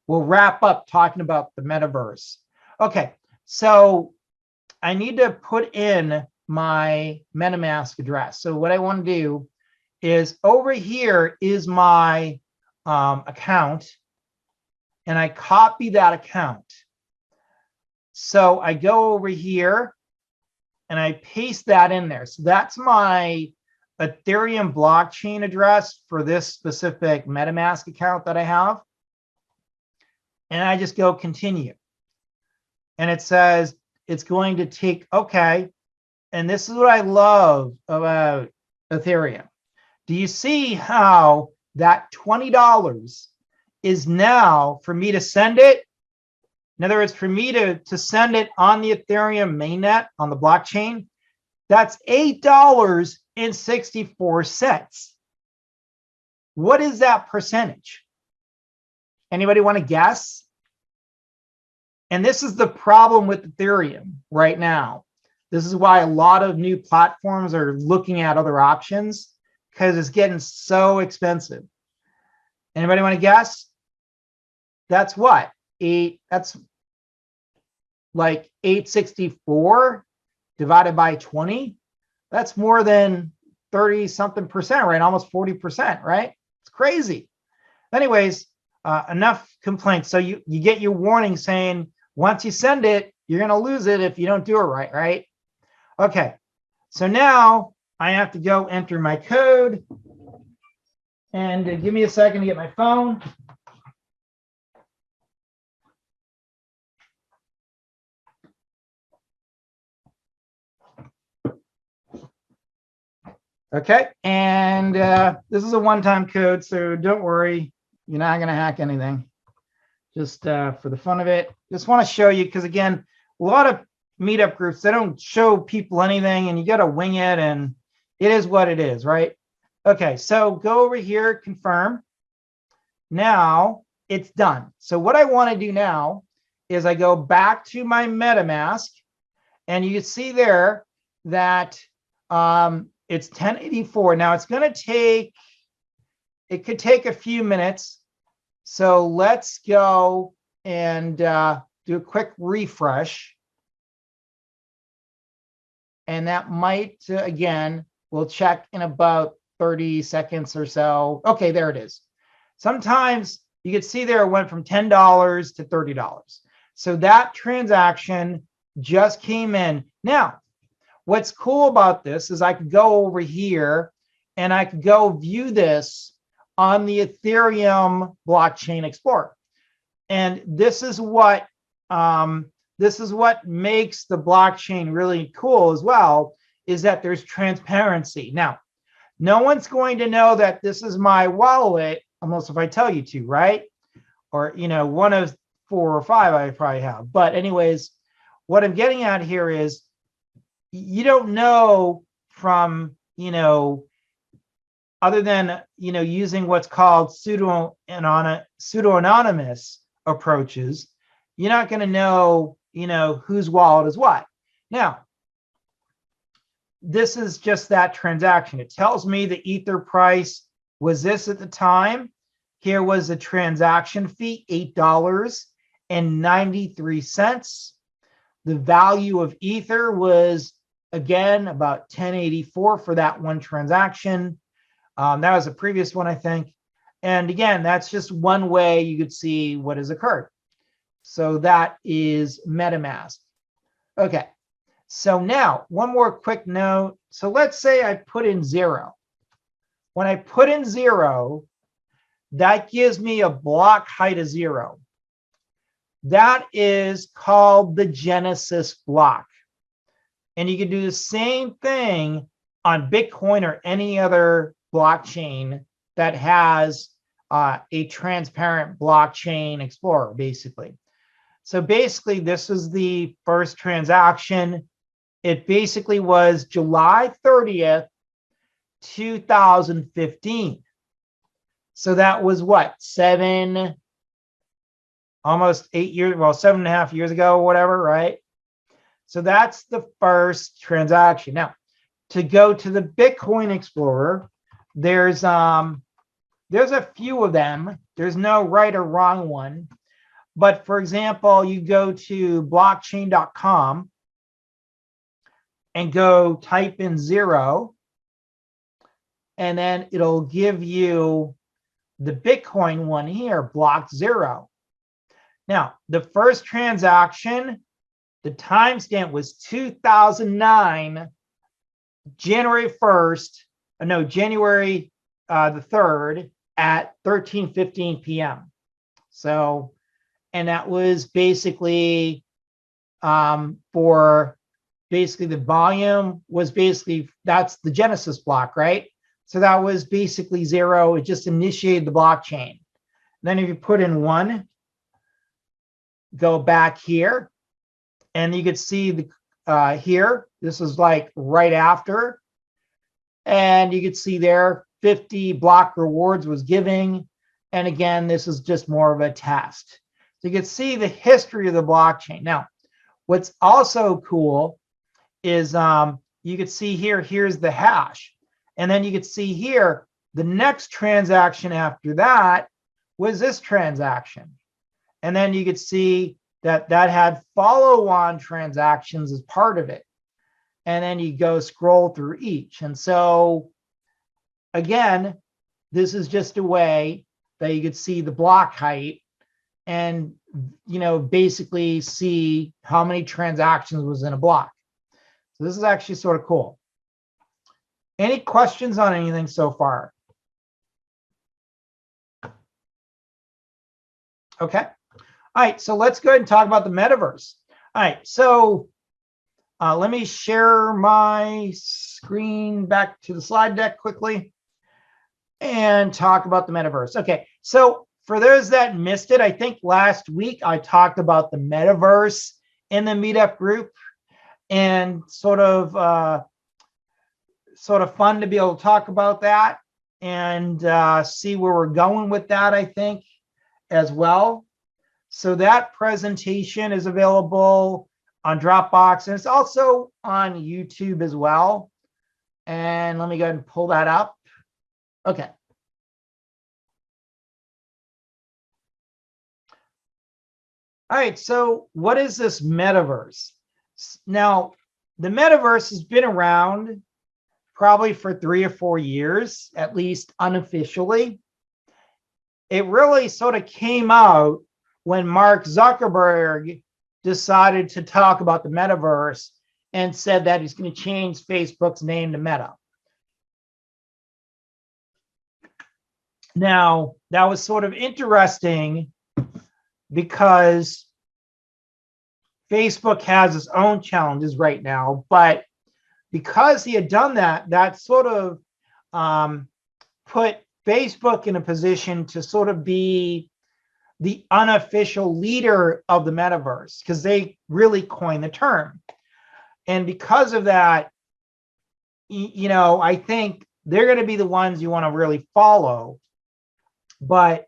we'll wrap up talking about the metaverse. Okay, so I need to put in my MetaMask address. So what I want to do is over here is my account, and I copy that account. So I go over here and I paste that in there. So that's my Ethereum blockchain address for this specific MetaMask account that I have. And I just go continue. And it says it's going to take, okay. And this is what I love about Ethereum. Do you see how that $20 is now for me to send it? In other words, for me to send it on the Ethereum mainnet on the blockchain, that's $8.64. What is that percentage? Anybody want to guess? And this is the problem with Ethereum right now. This is why a lot of new platforms are looking at other options, because it's getting so expensive. Anybody want to guess? That's what? That's like 864 divided by 20. That's more than 30 something percent, right? Almost 40%, right? It's crazy. Anyways, enough complaints. So you get your warning saying, once you send it, you're going to lose it if you don't do it right, right? Okay. So now I have to go enter my code, and give me a second to get my phone. Okay, and this is a one-time code, so don't worry, you're not going to hack anything. Just for the fun of it, just want to show you, because again, a lot of meetup groups, they don't show people anything, and you got to wing it, and it is what it is, right? Okay, so go over here, confirm. Now it's done. So what I want to do now is I go back to my MetaMask, and you can see there that it's 1084. Now it's going to take, it could take a few minutes. So let's go and do a quick refresh. And that might, again, we'll check in about 30 seconds or so. Okay, there it is. Sometimes you can see there it went from $10 to $30. So that transaction just came in. Now, what's cool about this is I could go over here and I could go view this on the Ethereum blockchain explorer. And this is what makes the blockchain really cool as well, is that there's transparency. Now, no one's going to know that this is my wallet unless if I tell you to, right? Or, you know, one of 4 or 5 I probably have. But anyways, what I'm getting at here is you don't know from, you know, other than, you know, using what's called pseudo-anonymous approaches, you're not going to know, you know, whose wallet is what. Now, this is just that transaction. It tells me the Ether price was this at the time. Here was the transaction fee, $8.93. The value of Ether was, again, about 1084 for that one transaction. That was a previous one, I think. And again, that's just one way you could see what has occurred. So that is MetaMask. Okay, so now one more quick note. So let's say I put in 0. When I put in 0, that gives me a block height of 0. That is called the Genesis block. And you can do the same thing on Bitcoin or any other blockchain that has a transparent blockchain explorer, basically. So basically, this is the first transaction. It basically was July 30th, 2015. So that was what, almost 8 years, well, 7.5 years ago, or whatever, right? So that's the first transaction. Now, to go to the Bitcoin Explorer, there's a few of them. There's no right or wrong one. But for example, you go to blockchain.com and go type in 0, and then it'll give you the Bitcoin one here, block 0. Now, the first transaction, the timestamp was 2009, January 1st, January the 3rd at 13:15 p.m. So, and that was basically for basically the volume was basically, that's the Genesis block, right? So that was basically 0. It just initiated the blockchain. Then if you put in 1, go back here, and you could see the here, this is like right after, and you could see there 50 block rewards was giving. And again, this is just more of a test. So you can see the history of the blockchain. Now, what's also cool is you could see here, here's the hash. And then you could see here, the next transaction after that was this transaction. And then you could see that had follow-on transactions as part of it. And then you go scroll through each. And so again, this is just a way that you could see the block height and, basically see how many transactions was in a block. So this is actually sort of cool. Any questions on anything so far? Okay. All right, so let's go ahead and talk about the metaverse. All right, so let me share my screen back to the slide deck quickly and talk about the metaverse. Okay, so for those that missed it, I think last week I talked about the metaverse in the Meetup group, and sort of fun to be able to talk about that and see where we're going with that, I think, as well. So that presentation is available on Dropbox, and it's also on YouTube as well. And let me go ahead and pull that up. Okay. All right, so what is this metaverse? Now, the metaverse has been around probably for 3 or 4 years, at least unofficially. It really sort of came out when Mark Zuckerberg decided to talk about the metaverse and said that he's going to change Facebook's name to Meta. Now, that was sort of interesting because Facebook has its own challenges right now, but because he had done that, that sort of put Facebook in a position to sort of be the unofficial leader of the metaverse, because they really coined the term. And because of that, I think they're going to be the ones you want to really follow. But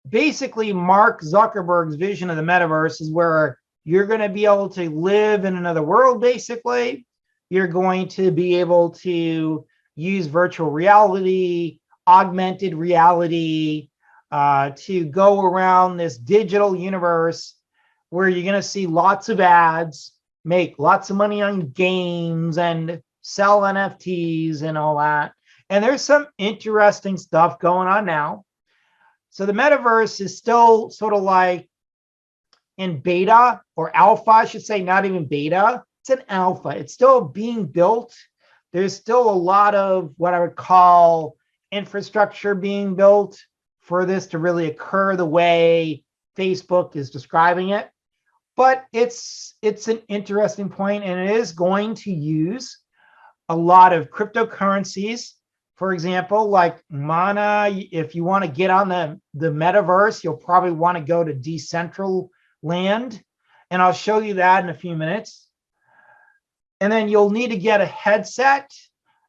basically, Mark Zuckerberg's vision of the metaverse is where you're going to be able to live in another world, basically. You're going to be able to use virtual reality, augmented reality, to go around this digital universe where you're going to see lots of ads, make lots of money on games, and sell NFTs and all that. And there's some interesting stuff going on now. So the metaverse is still sort of like in beta or alpha, I should say, not even beta. It's an alpha. It's still being built. There's still a lot of what I would call infrastructure being built for this to really occur the way Facebook is describing it. But it's an interesting point, and it is going to use a lot of cryptocurrencies. For example, like Mana, if you want to get on the metaverse, you'll probably want to go to Decentraland, and I'll show you that in a few minutes. And then you'll need to get a headset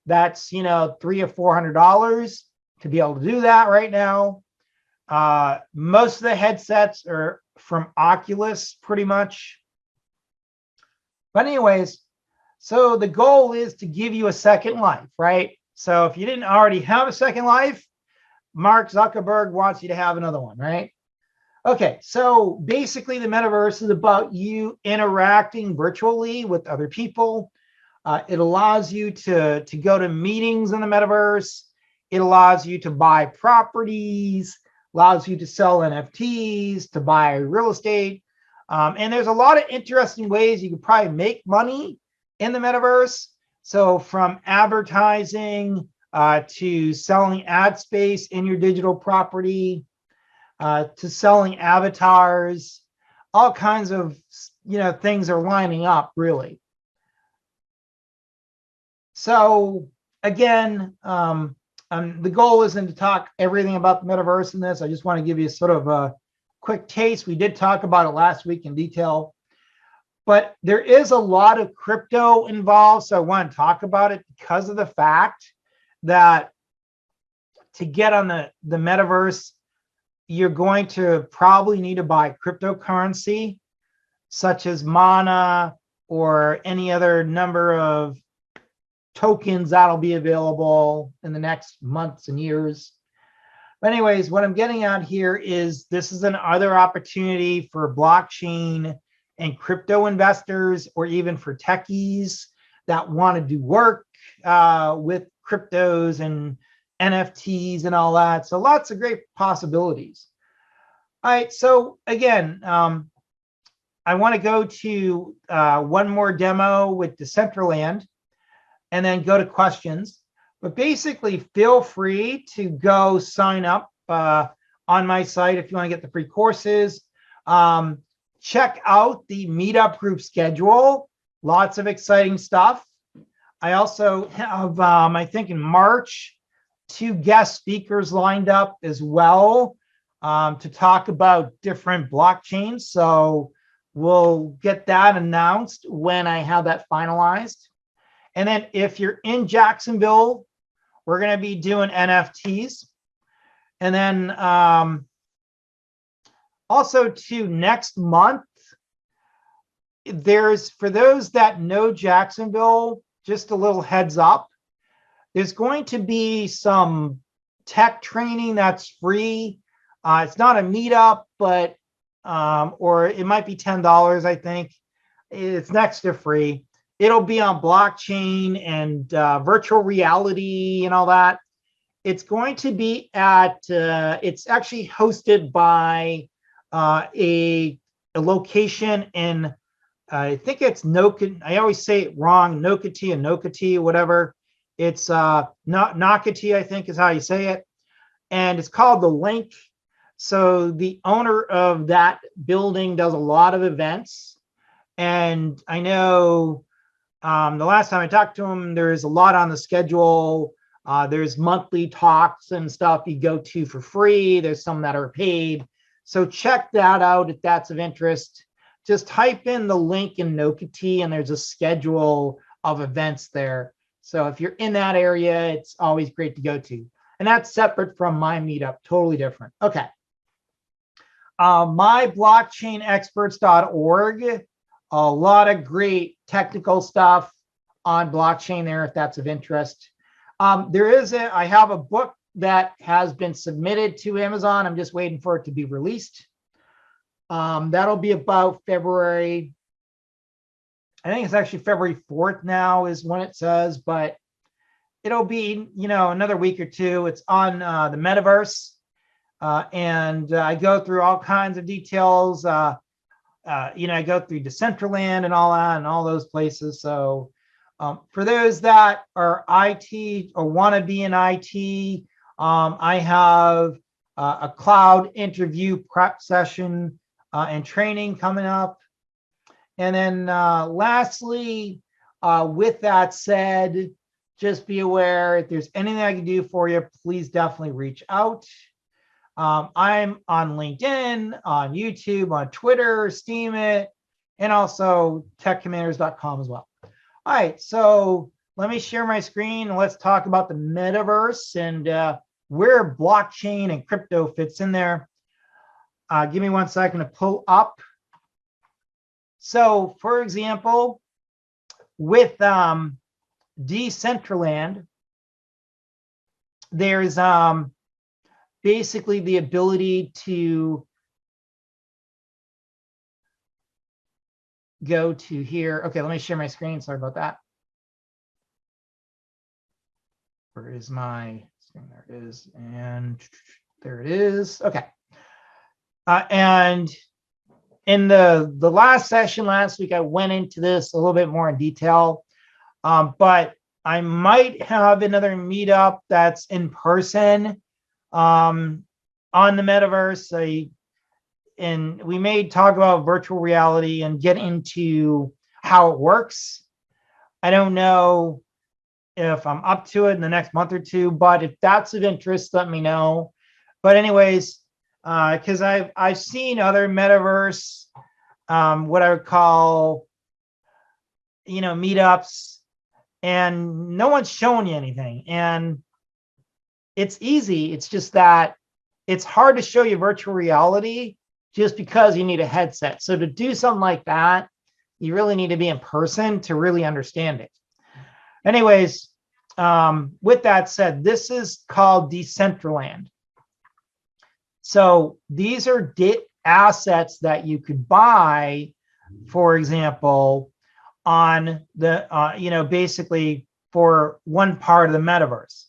that's $300 or $400 to be able to do that right now. Most of the headsets are from Oculus, pretty much. But anyways, so the goal is to give you a second life, right? So if you didn't already have a second life, Mark Zuckerberg wants you to have another one, right? Okay, so basically the metaverse is about you interacting virtually with other people. It allows you to go to meetings in the metaverse. It allows you to buy properties, allows you to sell NFTs, to buy real estate. And there's a lot of interesting ways you could probably make money in the metaverse. So from advertising to selling ad space in your digital property, to selling avatars, all kinds of things are lining up really. So again, the goal isn't to talk everything about the metaverse in this. I just want to give you sort of a quick taste. We did talk about it last week in detail, but there is a lot of crypto involved. So I want to talk about it because of the fact that to get on the metaverse, you're going to probably need to buy cryptocurrency, such as Mana or any other number of tokens that'll be available in the next months and years. But anyways, what I'm getting at here is this is another opportunity for blockchain and crypto investors, or even for techies that want to do work with cryptos and NFTs and all that. So lots of great possibilities. All right, so again, I want to go to one more demo with Decentraland and then go to questions. But basically, feel free to go sign up on my site if you want to get the free courses. Check out the Meetup group schedule. Lots of exciting stuff. I also have, I think in March, 2 guest speakers lined up as well to talk about different blockchains. So we'll get that announced when I have that finalized. And then if you're in Jacksonville, we're going to be doing NFTs. And then also to next month, there's, for those that know Jacksonville, just a little heads up, there's going to be some tech training that's free. It's not a meetup, but, or it might be $10, I think. It's next to free. It'll be on blockchain and virtual reality and all that. It's going to be at, it's actually hosted by a location in, I think it's Nokati. I always say it wrong, Nokati and Nokati, whatever. It's Nokati, I think is how you say it. And it's called The Link. So the owner of that building does a lot of events. And I know the last time I talked to him, there's a lot on the schedule. There's monthly talks and stuff you go to for free. There's some that are paid. So check that out if that's of interest. Just type in The Link in Nokati and there's a schedule of events there. So if you're in that area, it's always great to go to. And that's separate from my meetup, totally different. Okay. myblockchainexperts.org. A lot of great technical stuff on blockchain there, if that's of interest. I have a book that has been submitted to Amazon. I'm just waiting for it to be released. That'll be about February. I think it's actually February 4th now is when it says, but it'll be, another week or two. It's on the Metaverse. And I go through all kinds of details. I go through Decentraland and all that and all those places. So for those that are IT or want to be in IT, I have a cloud interview prep session and training coming up. And then lastly, with that said, just be aware if there's anything I can do for you, please definitely reach out. I'm on LinkedIn, on YouTube, on Twitter, Steemit, and also techcommanders.com as well. All right, so let me share my screen and let's talk about the metaverse and where blockchain and crypto fits in there. Give me 1 second to pull up. So for example, with Decentraland, there's basically the ability to go to here. Okay, let me share my screen. Sorry about that. Where is my screen? There it is. And there it is. Okay. And in the last session last week, I went into this a little bit more in detail. But I might have another meetup that's in person on the Metaverse. And we may talk about virtual reality and get into how it works. I don't know if I'm up to it in the next month or two, but if that's of interest, let me know. But anyways, because I've seen other Metaverse, what I would call, meetups, and no one's showing you anything. And it's easy. It's just that it's hard to show you virtual reality just because you need a headset. So to do something like that, you really need to be in person to really understand it. Anyways, with that said, this is called Decentraland. So these are assets that you could buy, for example, on the, basically for one part of the Metaverse.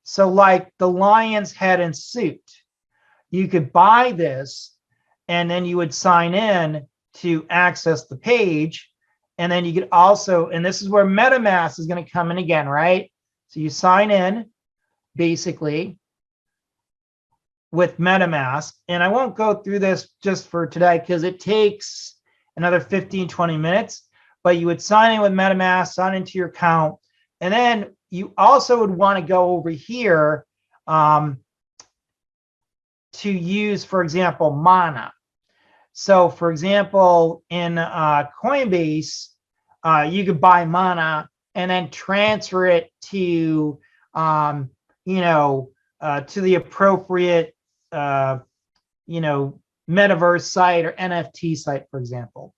So like the lion's head and suit, you could buy this and then you would sign in to access the page. And then you could also, and this is where MetaMask is going to come in again, right? So you sign in basically with MetaMask. And I won't go through this just for today because it takes another 15, 20 minutes. But you would sign in with MetaMask, sign into your account. And then you also would want to go over here to use, for example, Mana. So for example, in Coinbase, you could buy Mana and then transfer it to, to the appropriate, Metaverse site or NFT site, for example.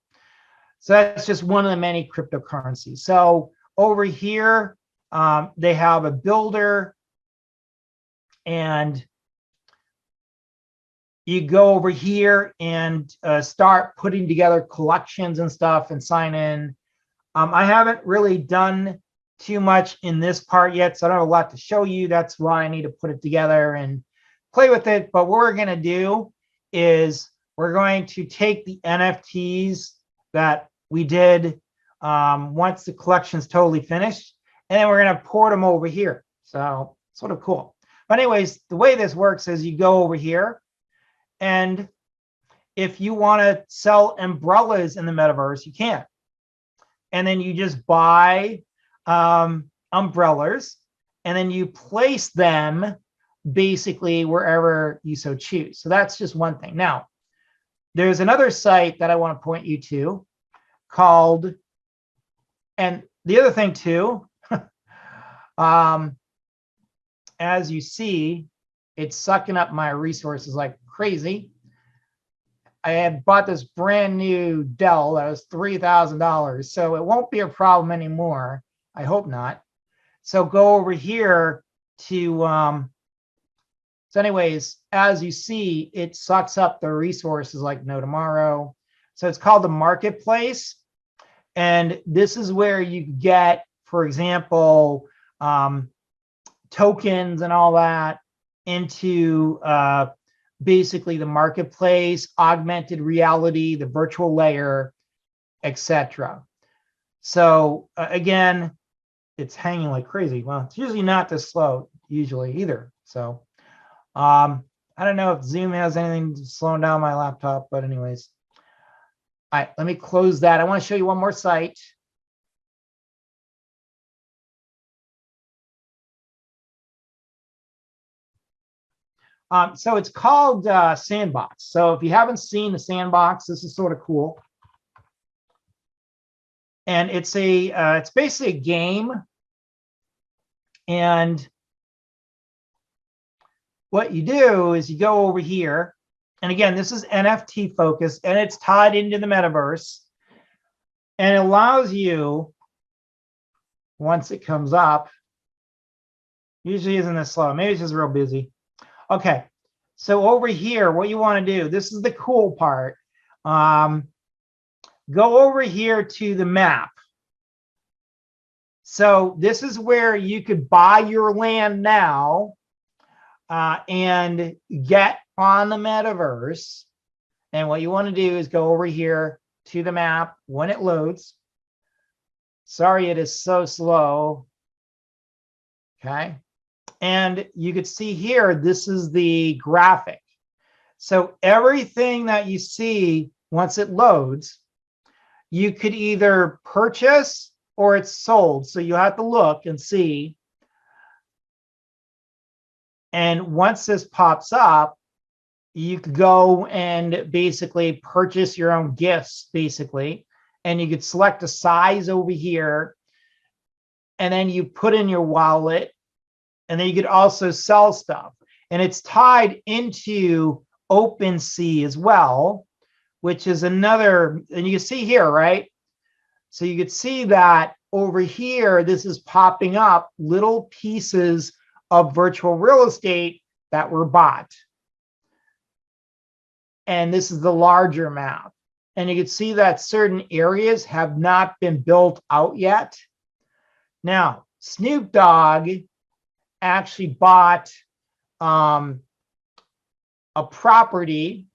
So that's just one of the many cryptocurrencies. So over here, they have a builder, and you go over here and start putting together collections and stuff and sign in. I haven't really done too much in this part yet, so I don't have a lot to show you. That's why I need to put it together and play with it. But what we're going to do is we're going to take the NFTs that we did once the collection's totally finished, and then we're going to port them over here. So sort of cool. But anyways, the way this works is you go over here, and if you want to sell umbrellas in the Metaverse, you can. And then you just buy umbrellas, and then you place them basically wherever you so choose. So that's just one thing. Now, there's another site that I want to point you to called, and the other thing too, as you see, it's sucking up my resources like crazy. I had bought this brand new Dell that was $3,000, so it won't be a problem anymore. I hope not. So go over here to, so anyways, as you see, it sucks up the resources like no tomorrow. So it's called the marketplace. And this is where you get, for example, tokens and all that into basically the marketplace, augmented reality, the virtual layer, etc. So again, it's hanging like crazy. Well, it's usually not this slow usually either. So I don't know if Zoom has anything slowing down my laptop, but anyways. All right, let me close that. I want to show you one more site. So it's called Sandbox. So if you haven't seen the Sandbox, this is sort of cool. And it's it's basically a game. And what you do is you go over here. And again, this is NFT focused and it's tied into the metaverse. And it allows you, once it comes up, usually isn't this slow. Maybe it's just real busy. Okay. So over here, what you want to do, this is the cool part. Go over here to the map. So this is where you could buy your land now and get on the metaverse. And what you want to do is go over here to the map when it loads. Sorry, it is so slow. Okay. And you could see here, this is the graphic. So everything that you see once it loads, you could either purchase or it's sold. So you have to look and see. And once this pops up, you could go and basically purchase your own gifts, basically. And you could select a size over here. And then you put in your wallet. And then you could also sell stuff. And it's tied into OpenSea as well, which is another, and you can see here, right? So you could see that over here, this is popping up little pieces of virtual real estate that were bought. And this is the larger map. And you can see that certain areas have not been built out yet. Now, Snoop Dogg actually bought a property,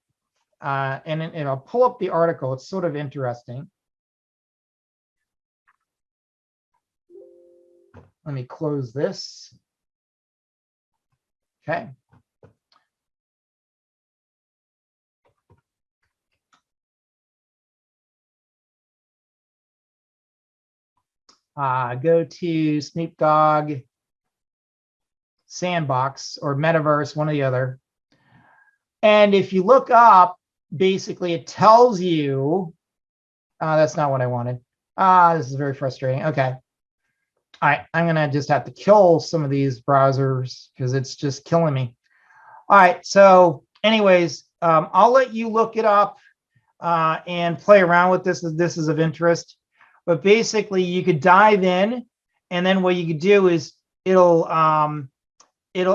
and I'll pull up the article. It's sort of interesting. Let me close this. Okay. Go to Snoop Dogg Sandbox or Metaverse, one or the other. And if you look up, basically it tells you, that's not what I wanted. This is very frustrating. Okay. All right, I'm gonna just have to kill some of these browsers because it's just killing me. All right, so anyways, I'll let you look it up and play around with this if this is of interest. But basically you could dive in, and then what you could do is it'll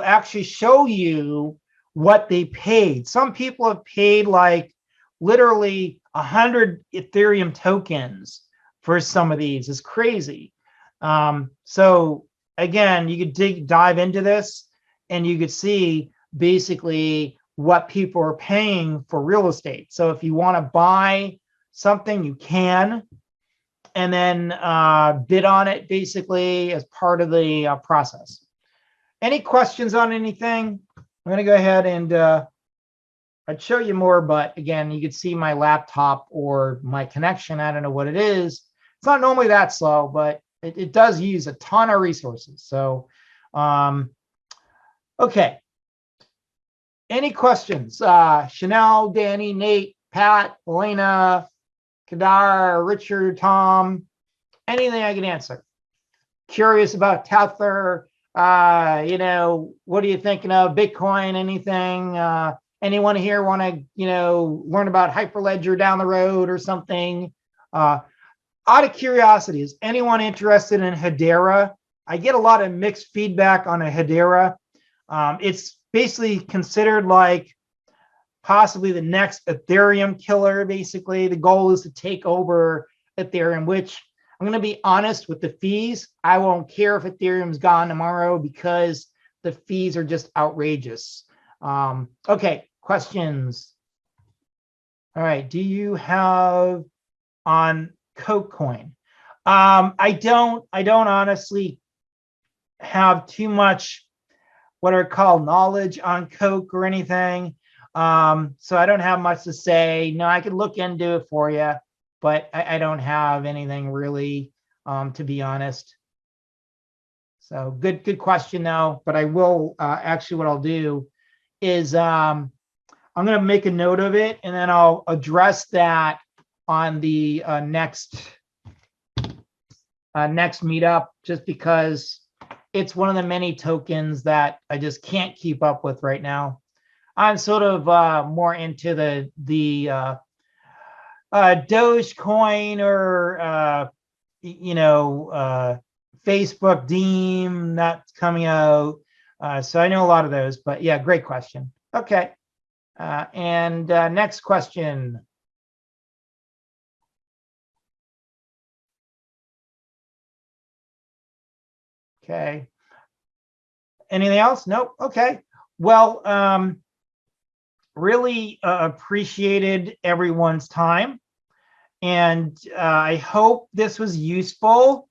actually show you what they paid. Some people have paid like literally 100 Ethereum tokens for some of these. It's crazy. So again, you could dive into this and you could see basically what people are paying for real estate. So if you want to buy something, you can, and then bid on it basically as part of the process. Any questions on anything? I'm going to go ahead and I'd show you more, but again, you can see my laptop or my connection. I don't know what it is. It's not normally that slow, but it does use a ton of resources. So, okay. Any questions? Chanel, Danny, Nate, Pat, Elena, Kadar, Richard, Tom, anything I can answer. Curious about Tether, what are you thinking of? Bitcoin, anything? Anyone here want to, learn about Hyperledger down the road or something? Out of curiosity, is anyone interested in Hedera? I get a lot of mixed feedback on a Hedera. It's basically considered like possibly the next Ethereum killer, basically. The goal is to take over Ethereum, which I'm going to be honest with the fees. I won't care if Ethereum's gone tomorrow because the fees are just outrageous. Okay, questions? All right, do you have on Coin? I don't honestly have too much what are called knowledge on Coke or anything. So I don't have much to say. No, I could look into it for you, but I don't have anything really, to be honest. So good question though, but I will actually what I'll do is I'm going to make a note of it and then I'll address that on the next meetup, just because it's one of the many tokens that I just can't keep up with right now. I'm sort of more into the Dogecoin or Facebook Deem that's coming out. So I know a lot of those, but yeah, great question. Okay, and next question. Okay. Anything else? Nope. Okay. Well, really appreciated everyone's time, and I hope this was useful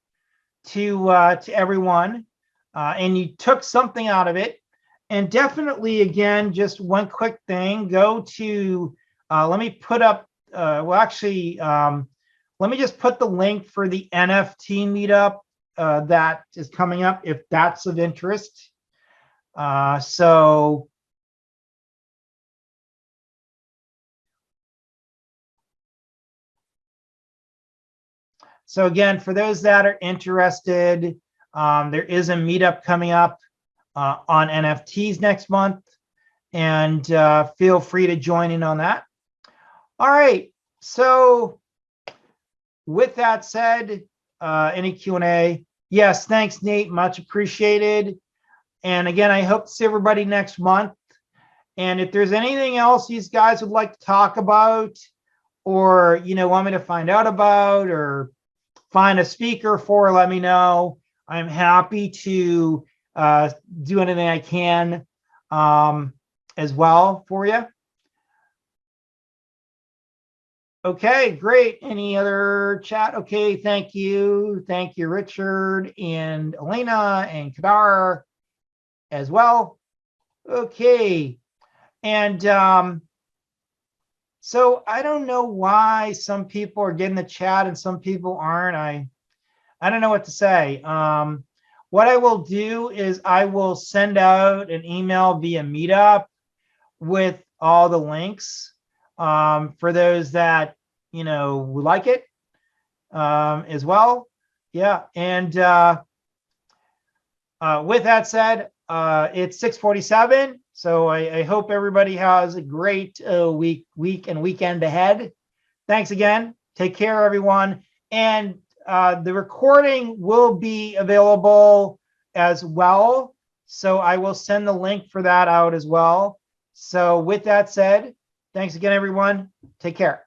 to everyone, and you took something out of it. And definitely, again, just one quick thing: go to. Let me put up. Let me just put the link for the NFT meetup that is coming up, if that's of interest. So again, for those that are interested, there is a meetup coming up on NFTs next month, and feel free to join in on that. All right, so with that said, any Q&A? Yes, thanks, Nate, much appreciated. And again, I hope to see everybody next month. And if there's anything else these guys would like to talk about, or want me to find out about, or find a speaker for, let me know. I'm happy to do anything I can as well for you. Okay, great. Any other chat? Okay, thank you. Thank you, Richard and Elena and Kadar as well. Okay, and so I don't know why some people are getting the chat and some people aren't. I don't know what to say. What I will do is I will send out an email via Meetup with all the links for those that would like it as well. Yeah, and with that said, it's 6:47. So I hope everybody has a great week and weekend ahead. Thanks again. Take care, everyone. And the recording will be available as well. So I will send the link for that out as well. So with that said, thanks again, everyone. Take care.